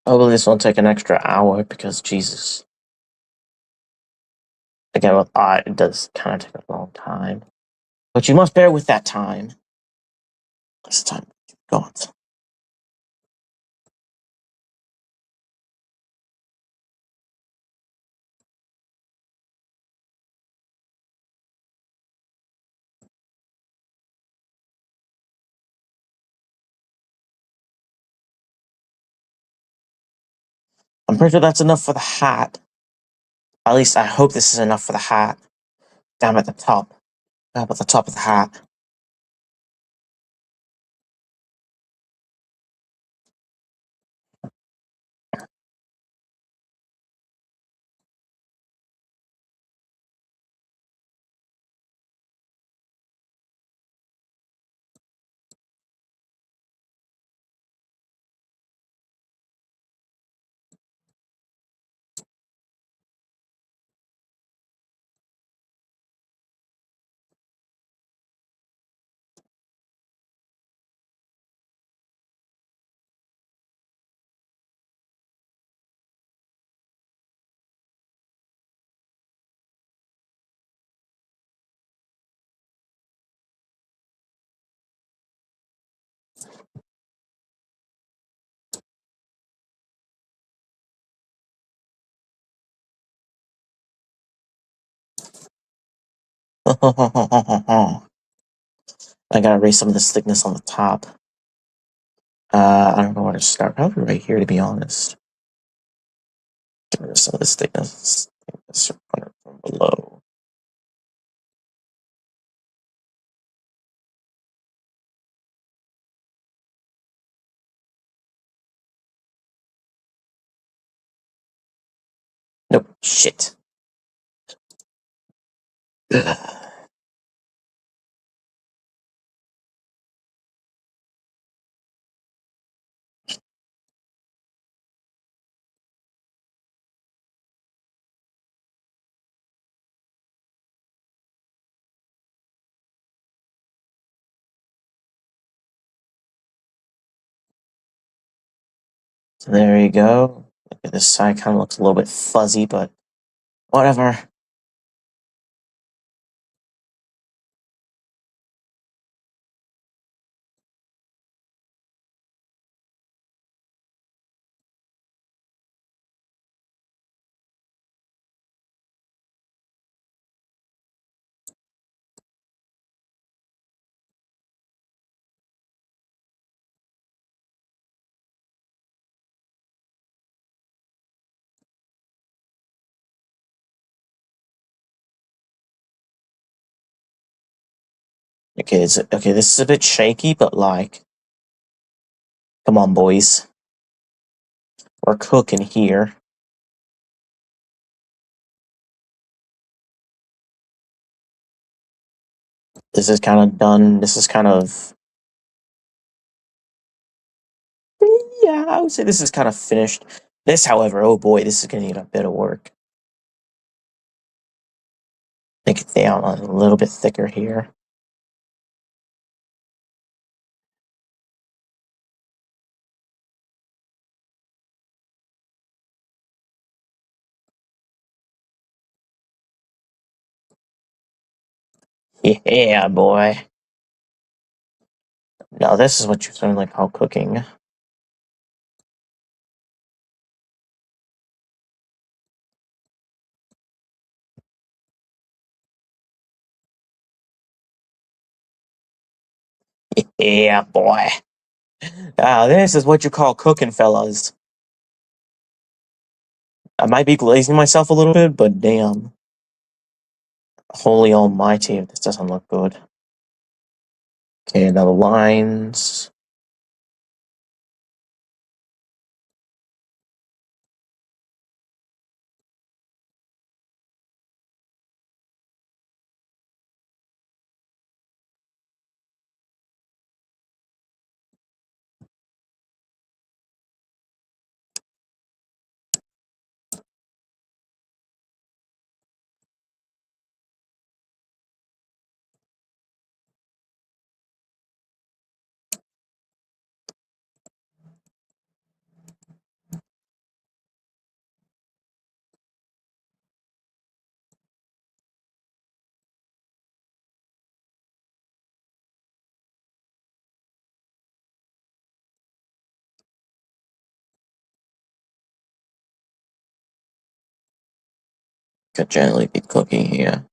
Speaker 1: Hopefully this won't take an extra hour because Jesus. Again, with art, it does kind of take a long time. But you must bear with that time. This time, God. I'm pretty sure that's enough for the hat. At least I hope this is enough for the hat. Down at the top. Down at the top of the hat. I gotta erase some of this thickness on the top. I don't know where to start. Probably right here, to be honest. Get rid of some of this thickness. Let's run it from below. Nope. Shit. So there you go. Look at this side, kind of looks a little bit fuzzy, but whatever. Okay, okay, this is a bit shaky, but like, come on, boys. We're cooking here. This is kind of done. This is kind of, yeah, I would say this is kind of finished. This, however, oh boy, this is going to need a bit of work. Make it down a little bit thicker here. Yeah, boy. Now this is what you certainly call cooking. Yeah, boy. Now this is what you call cooking, fellas. I might be glazing myself a little bit, but damn. Holy almighty, if this doesn't look good. Okay, now the lines. Could generally be cooking here.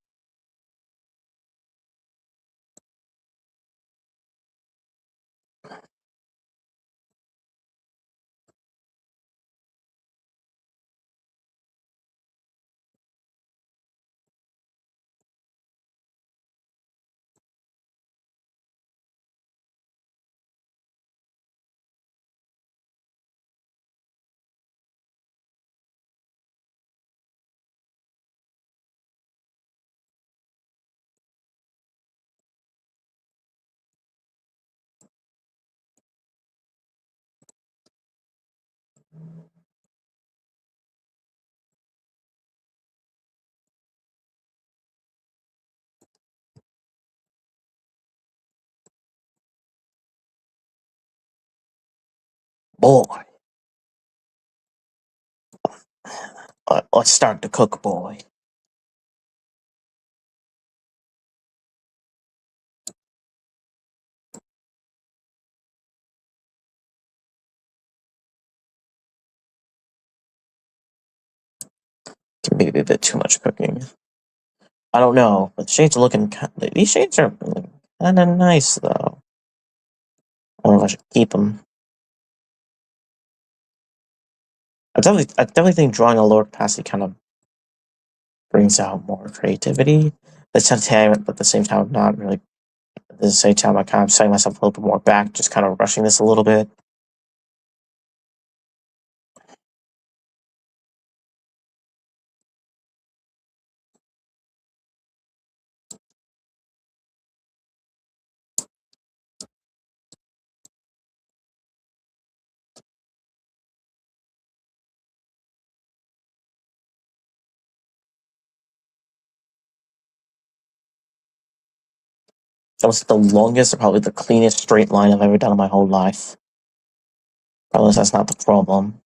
Speaker 1: Boy, let's start to cook, boy. Maybe a bit too much cooking. I don't know, but the shades are looking. These shades are kind of nice, though. I don't know if I should keep them. I definitely think drawing a lower capacity kind of brings out more creativity. But at the same time, I'm not really. At the same time, I'm kind of setting myself a little bit more back, just kind of rushing this a little bit. That was the longest, or probably the cleanest straight line I've ever done in my whole life. Probably that's not the problem.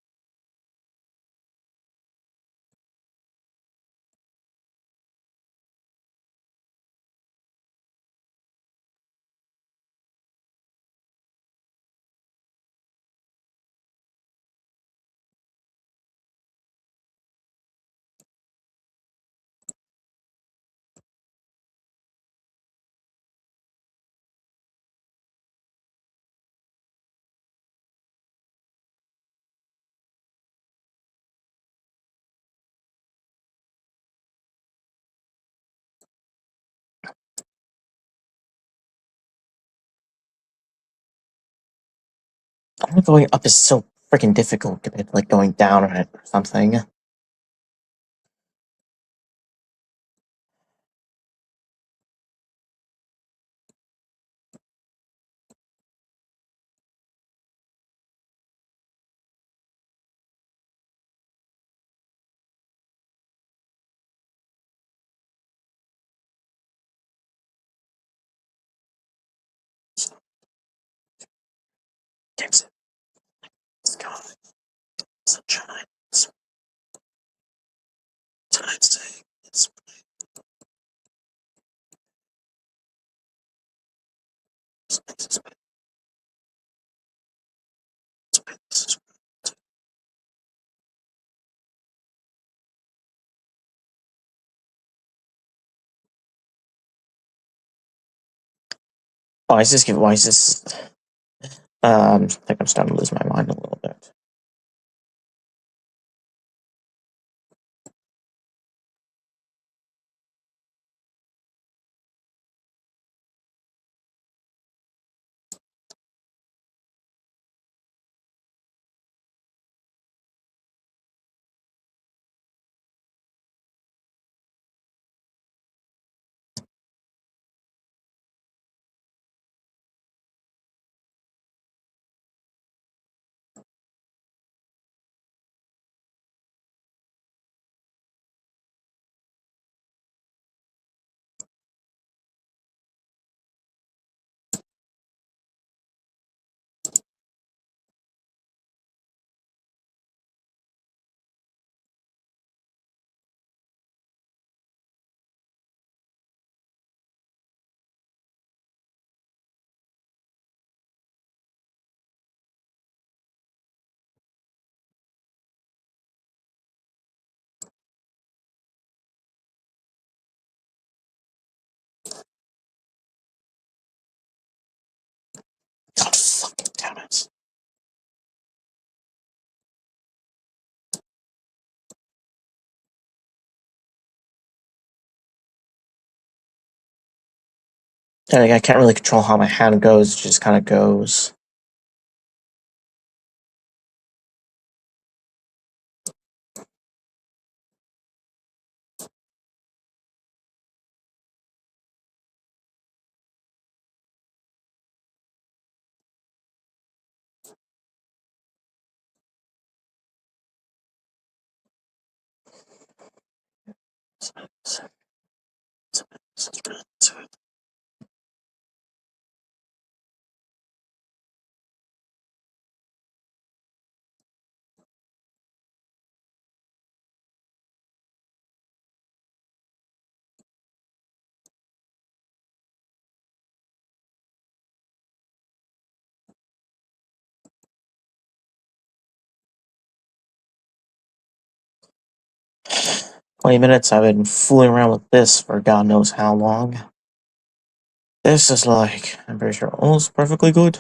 Speaker 1: Going up is so freaking difficult compared to like going down on it or something. Gives it sky, sunshine, time saying it's Why is this? Why is this? I think I'm starting to lose my mind a little bit. God fucking damn it. I can't really control how my hand goes, it just kind of goes. "20 minutes, I've been fooling around with this for God knows how long. This is like, I'm pretty sure, almost perfectly good.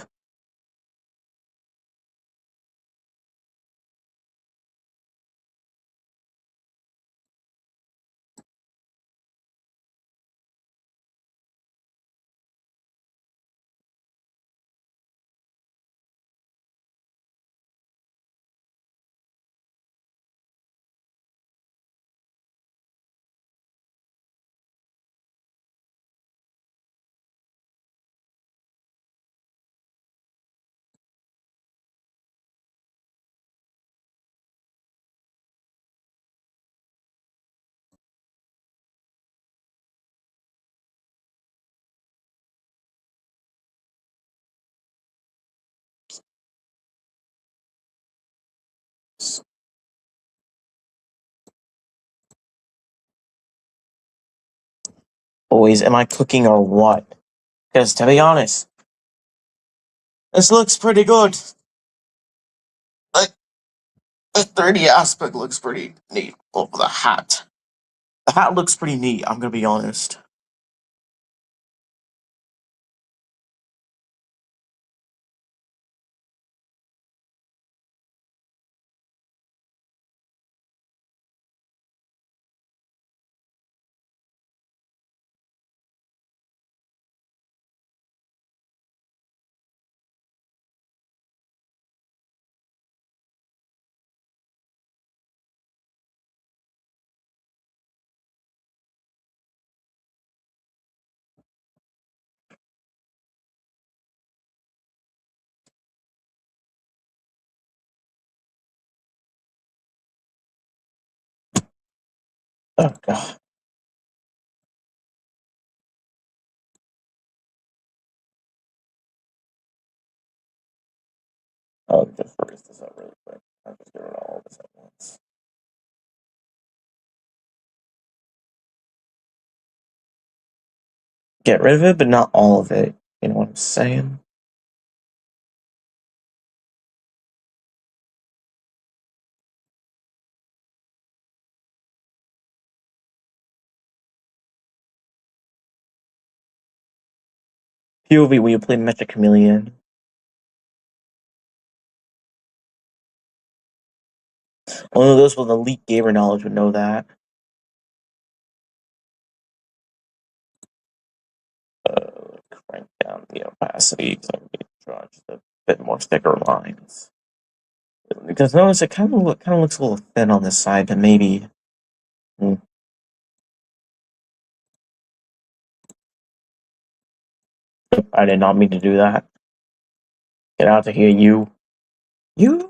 Speaker 1: Boys, am I cooking or what? Because to be honest, this looks pretty good. Like, the 3D aspect looks pretty neat over the hat. The hat looks pretty neat, I'm gonna be honest. Oh god. I'll just erase this out really quick. I'll just get rid of all this at once. Get rid of it, but not all of it. You know what I'm saying? POV, will you play Magic Chameleon? Only those with elite gamer knowledge would know that. Crank down the opacity because I'm going to draw just a bit more thicker lines. Because notice it kind of looks a little thin on this side, but maybe. Hmm, I did not mean to do that. Get out of here, you. You?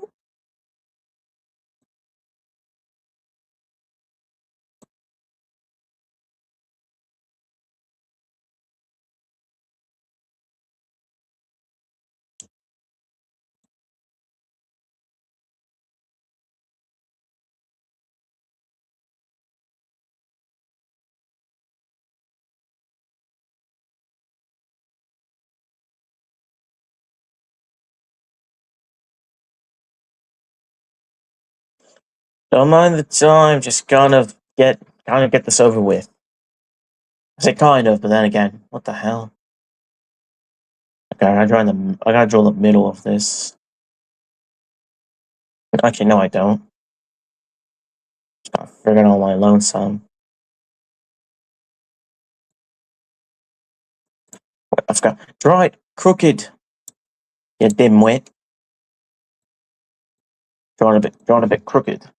Speaker 1: Don't mind the time, just kind of get this over with. I say kind of, but then again, what the hell? Okay, I gotta draw the middle of this. Actually, no, I don't. Just gotta figure it out on my lonesome. I forgot. Draw it crooked. You dimwit. Draw it a bit crooked.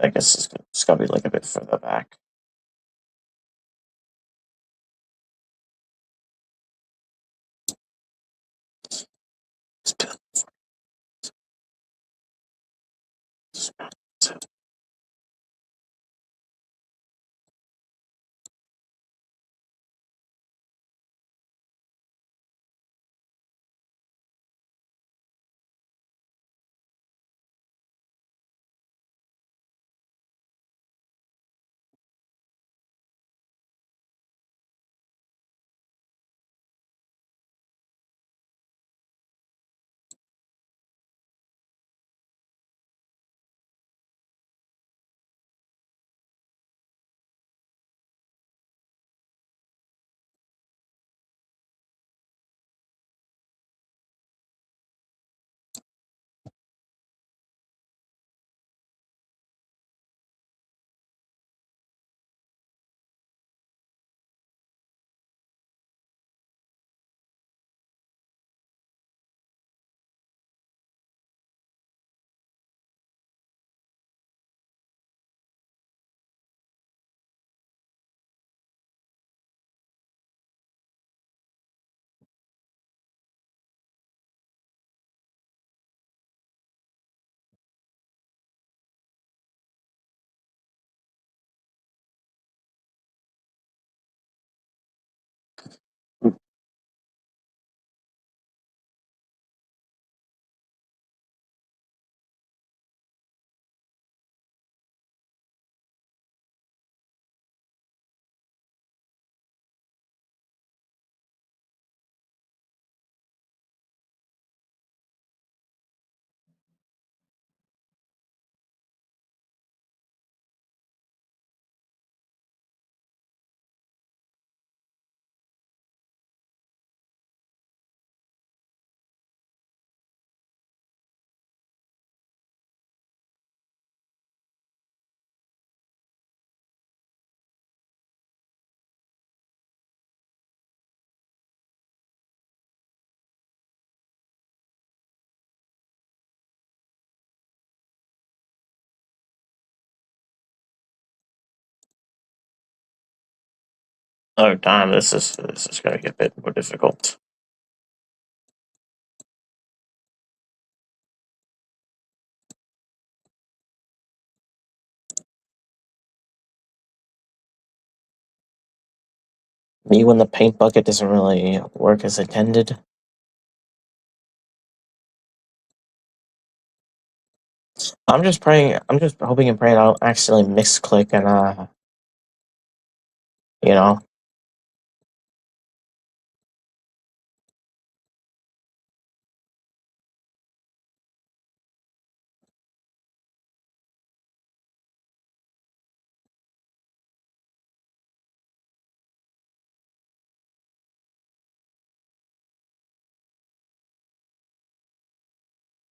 Speaker 1: I guess it's gotta be like a bit further back. Oh damn, this is gonna get a bit more difficult. Me when the paint bucket doesn't really work as intended. I'm just praying. I'm just hoping and praying I don't accidentally misclick and you know,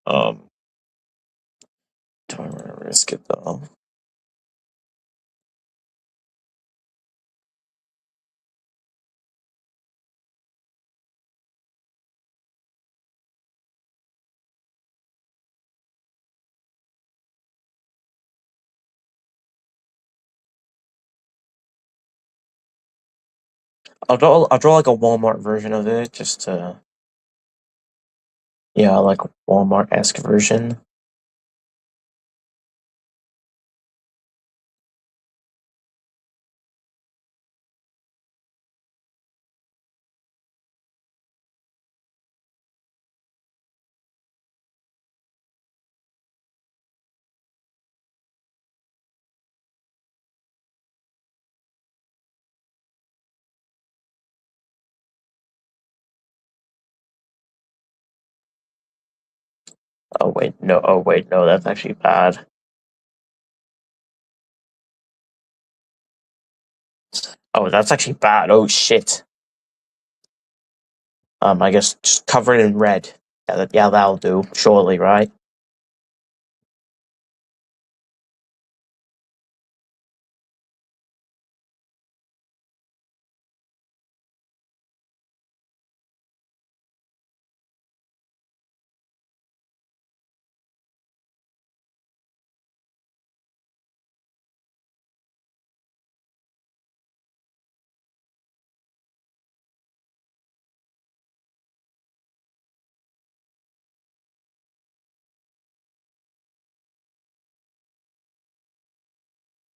Speaker 1: um, don't want to risk it though. I'll draw like a Walmart version of it, just to yeah, like Walmart esque version. Oh wait, no. Oh wait, no. That's actually bad. Oh, that's actually bad. Oh shit. I guess just cover it in red. Yeah, that'll do. Surely, right?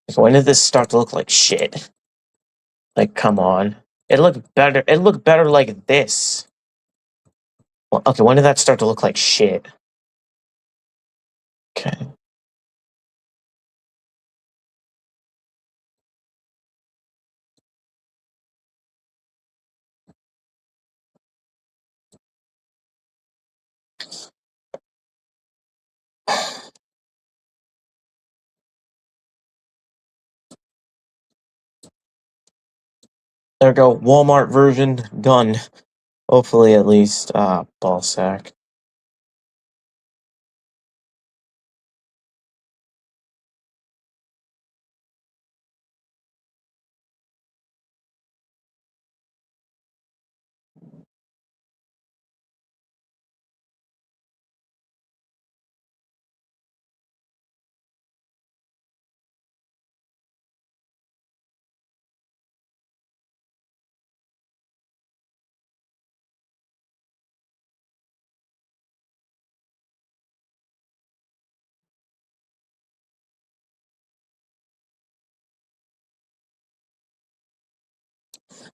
Speaker 1: So when did this start to look like shit? Like, come on. It looked better. It looked better like this. Well, okay, when did that start to look like shit? Okay. There we go. Walmart version done. Hopefully, at least. Ball sack.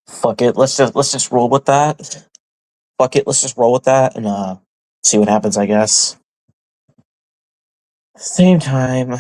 Speaker 1: Fuck it. Let's just roll with that. Fuck it. Let's just roll with that and see what happens. I guess. Same time.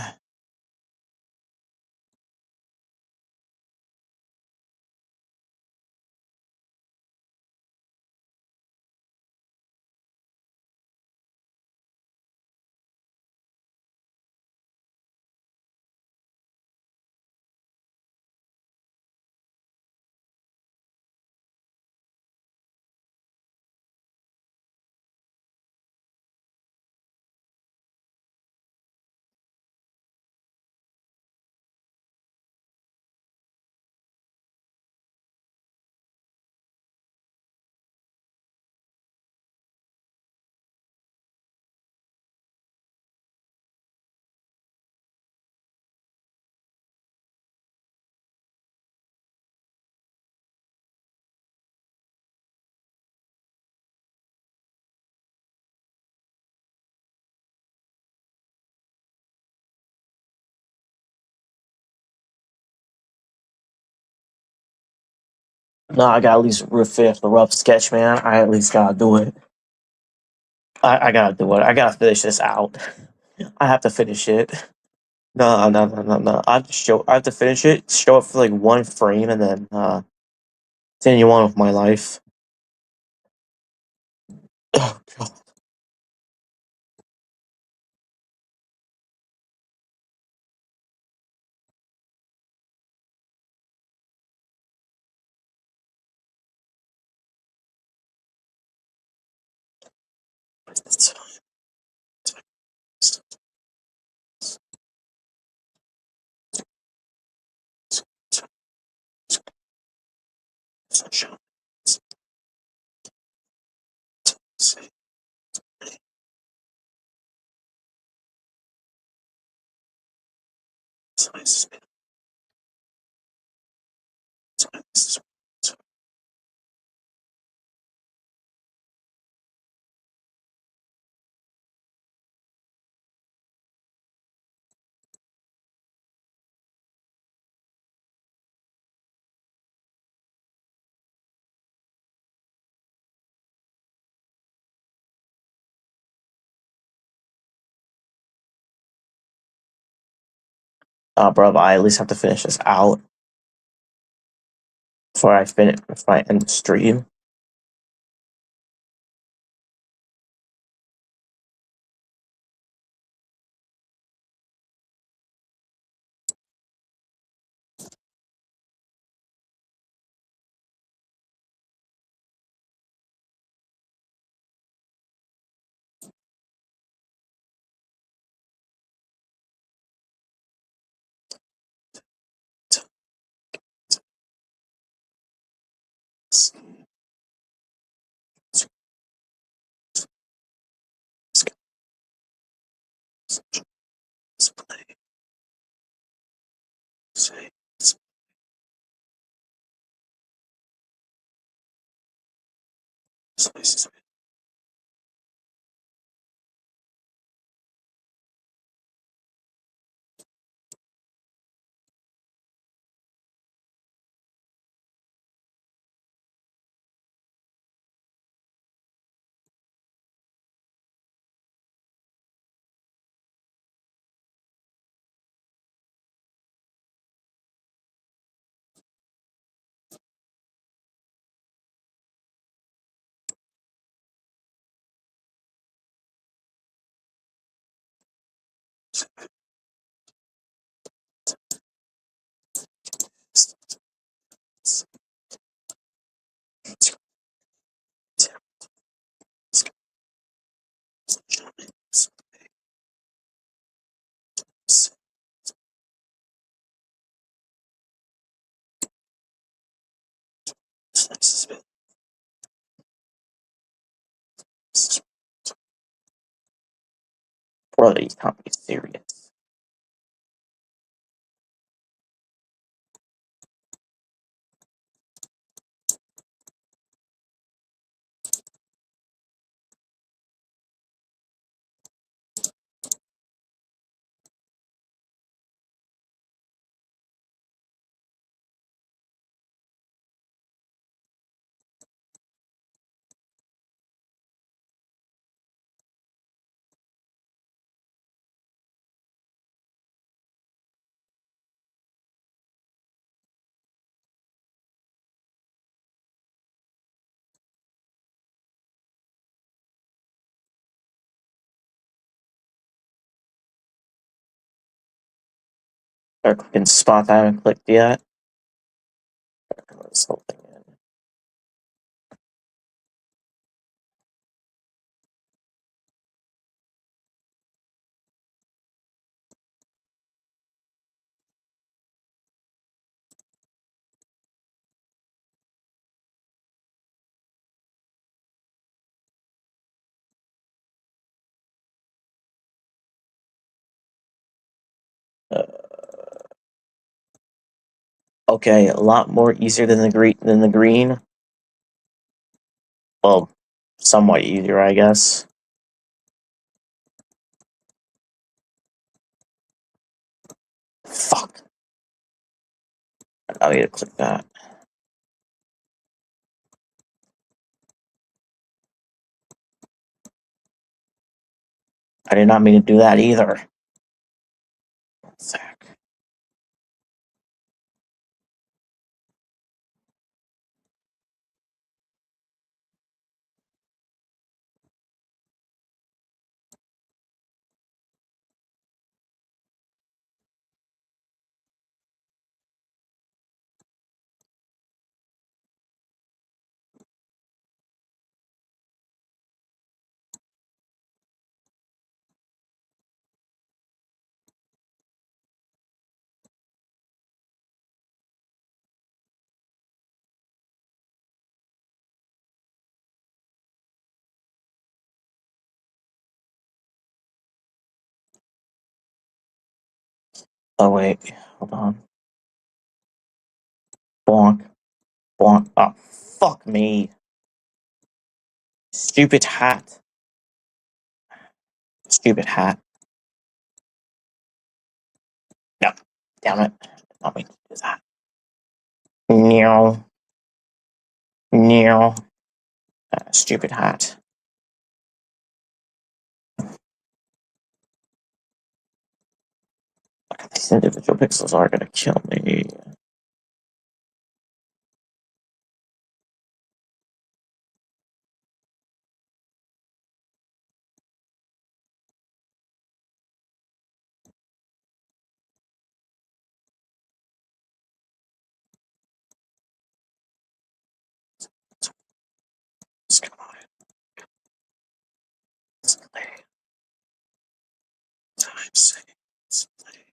Speaker 1: No, I gotta at least finish the rough sketch, man. I at least gotta do it. I gotta do it. I gotta finish this out. I have to finish it. No, no, no, no, no. I have to finish it, show it for like one frame, and then continue on with my life. Oh god, it's fine. It's fine. Sunshine. It's nice. It's nice. Bro, I at least have to finish this out before I end the stream. Bro, you can't be serious. Start clicking spots I haven't clicked yet. This whole thing in. Uh, okay, a lot more easier than the green. Well, somewhat easier, I guess. Fuck. I need to click that. I did not mean to do that either. Zach. Oh wait, hold on. Bonk, bonk. Oh, fuck me. Stupid hat. Stupid hat. No, damn it. Not mean to do that. No, no. Stupid hat. Look, these individual pixels are gonna kill me. Come on. Let's play. Time saved. Let's play.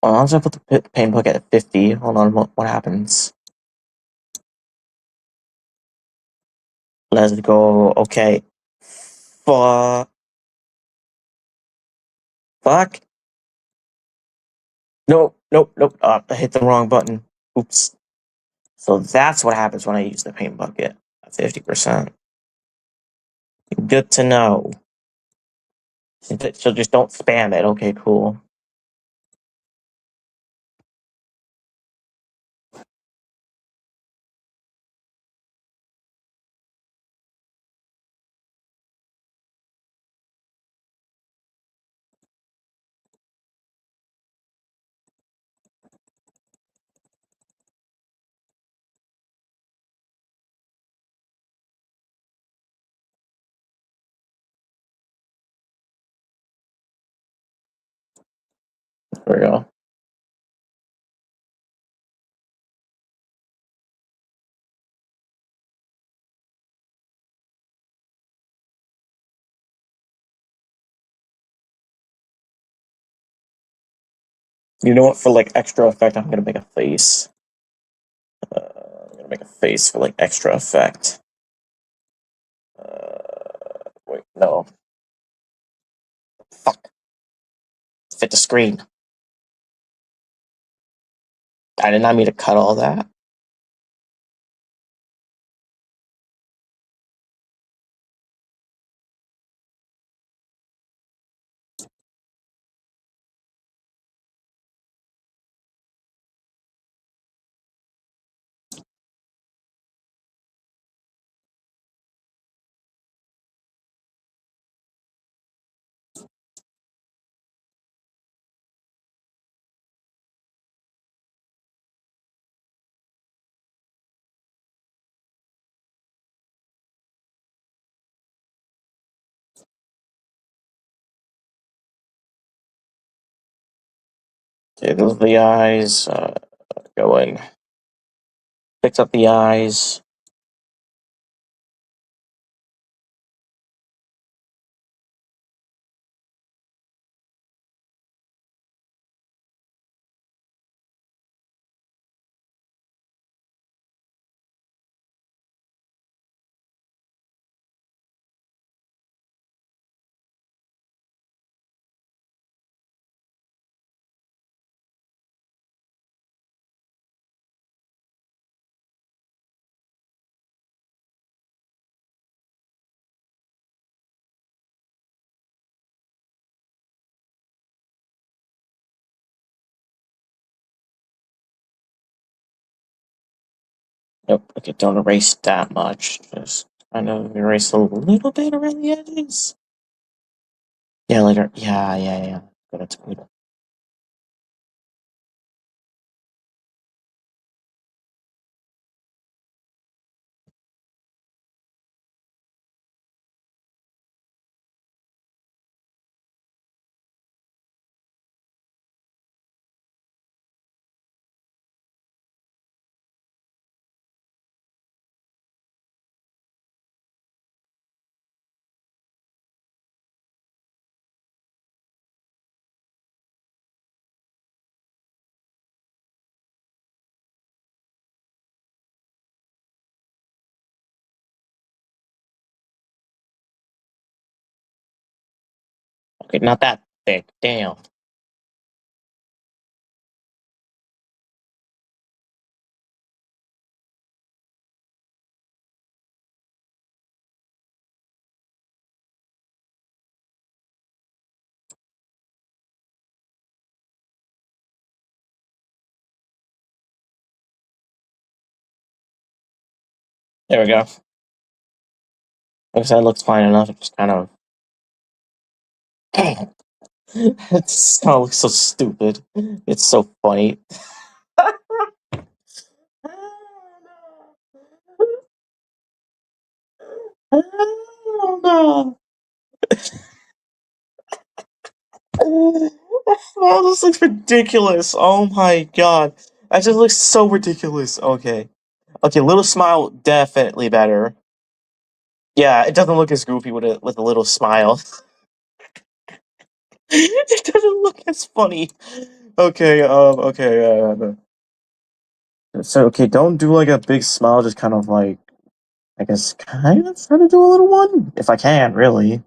Speaker 1: Well, once I put the paint bucket at 50, hold on, what happens? Let's go. Okay. Fuck. Fuck. Nope, nope, nope. I hit the wrong button. Oops. So that's what happens when I use the paint bucket at 50%. Good to know. So just don't spam it. Okay, cool. There we go. You know what? For like extra effect, I'm gonna make a face. I'm gonna make a face for like extra effect. Wait, no. Fuck. Fit the screen. I did not mean to cut all that. Okay, those are the eyes. Go in. Fix up the eyes. Nope. Okay, don't erase that much. Just kind of erase a little bit around the edges. Yeah, later. Yeah, yeah, yeah. Good, that's good. Okay, not that thick. Damn. There we go. Like I said, it looks fine enough. It just kind of. It just kind of looks so stupid. It's so funny. Oh no! Oh, this looks ridiculous. Oh my god. That just looks so ridiculous. Okay. Okay, little smile, definitely better. Yeah, it doesn't look as goofy with a little smile. It doesn't look as funny. Okay, so okay, don't do like a big smile, just kind of like I guess kind of try to do a little one if I can, really.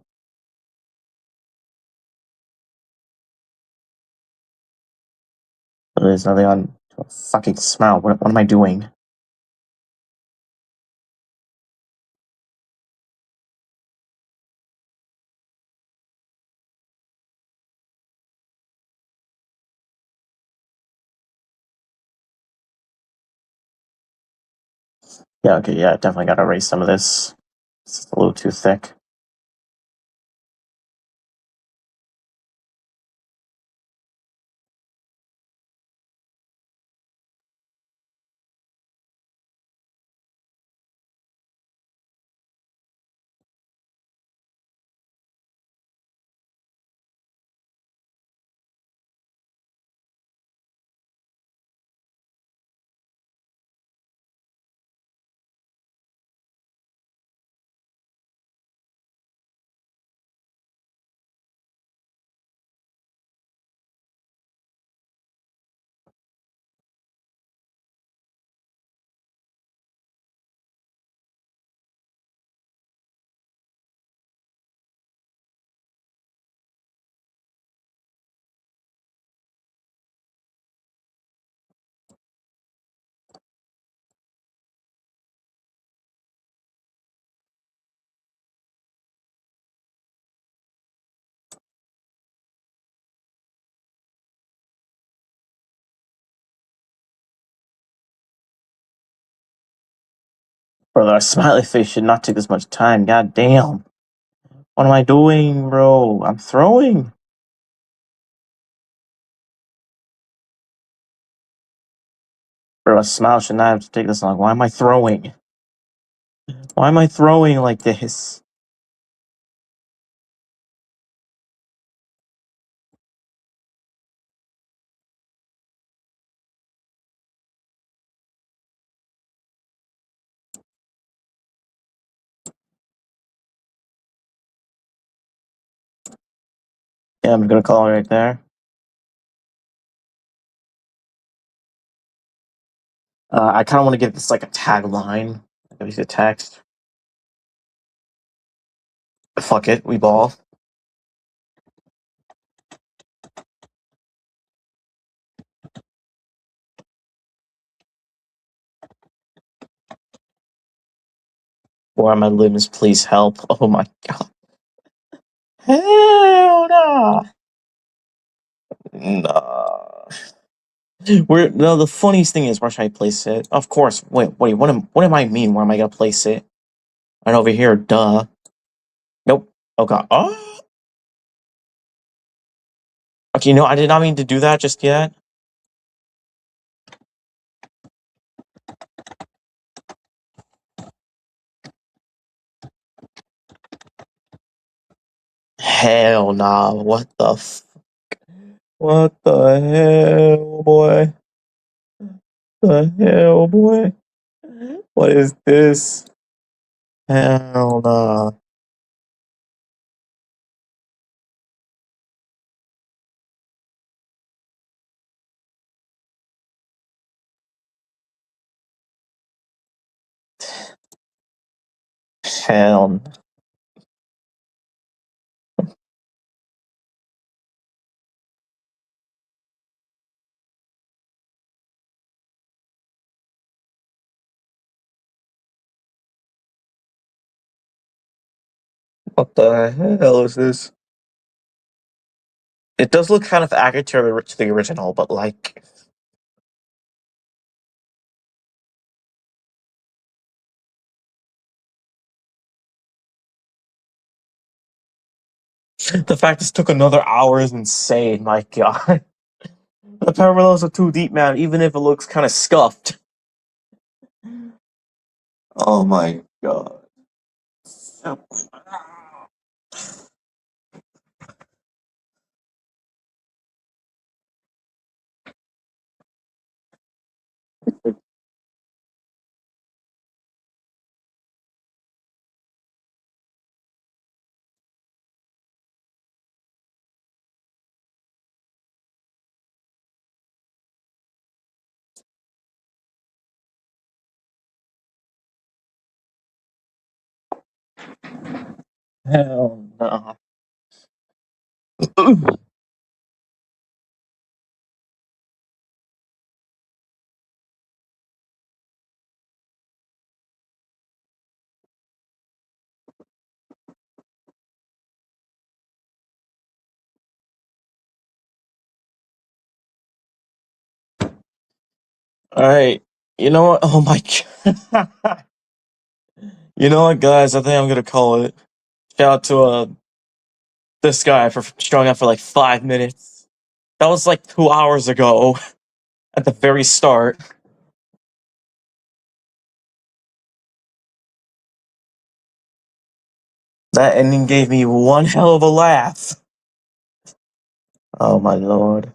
Speaker 1: But there's nothing on a fucking smile. What am I doing? Yeah, okay, yeah, definitely gotta erase some of this. It's a little too thick. Bro, the smiley face should not take this much time. God damn. What am I doing, bro? I'm throwing. Bro, a smile should not have to take this long. Why am I throwing? Why am I throwing like this? Yeah, I'm gonna call it right there. I kind of want to get this like a tagline. Like a text. Fuck it, we ball. Where are my limbs? Please help. Oh my god. Hell no. Nah. Where no, the funniest thing is where should I place it? Of course. Wait. What am I mean? Where am I gonna place it? Right over here. Duh. Nope. Oh god. Oh. Okay. No, I did not mean to do that just yet. Hell nah. What the? What the hell, boy? The hell, boy? What is this? Hell nah. Hell. What the hell is this? It does look kind of accurate to the original, but like, the fact this took another hour is insane. My god, the parallels are too deep, man. Even if it looks kind of scuffed. Oh my god. Hell no. All right. You know what? Oh my god. You know what, guys? I think I'm gonna call it. Shout out to this guy for showing up for like 5 minutes. That was like 2 hours ago at the very start. That ending gave me one hell of a laugh. Oh my lord.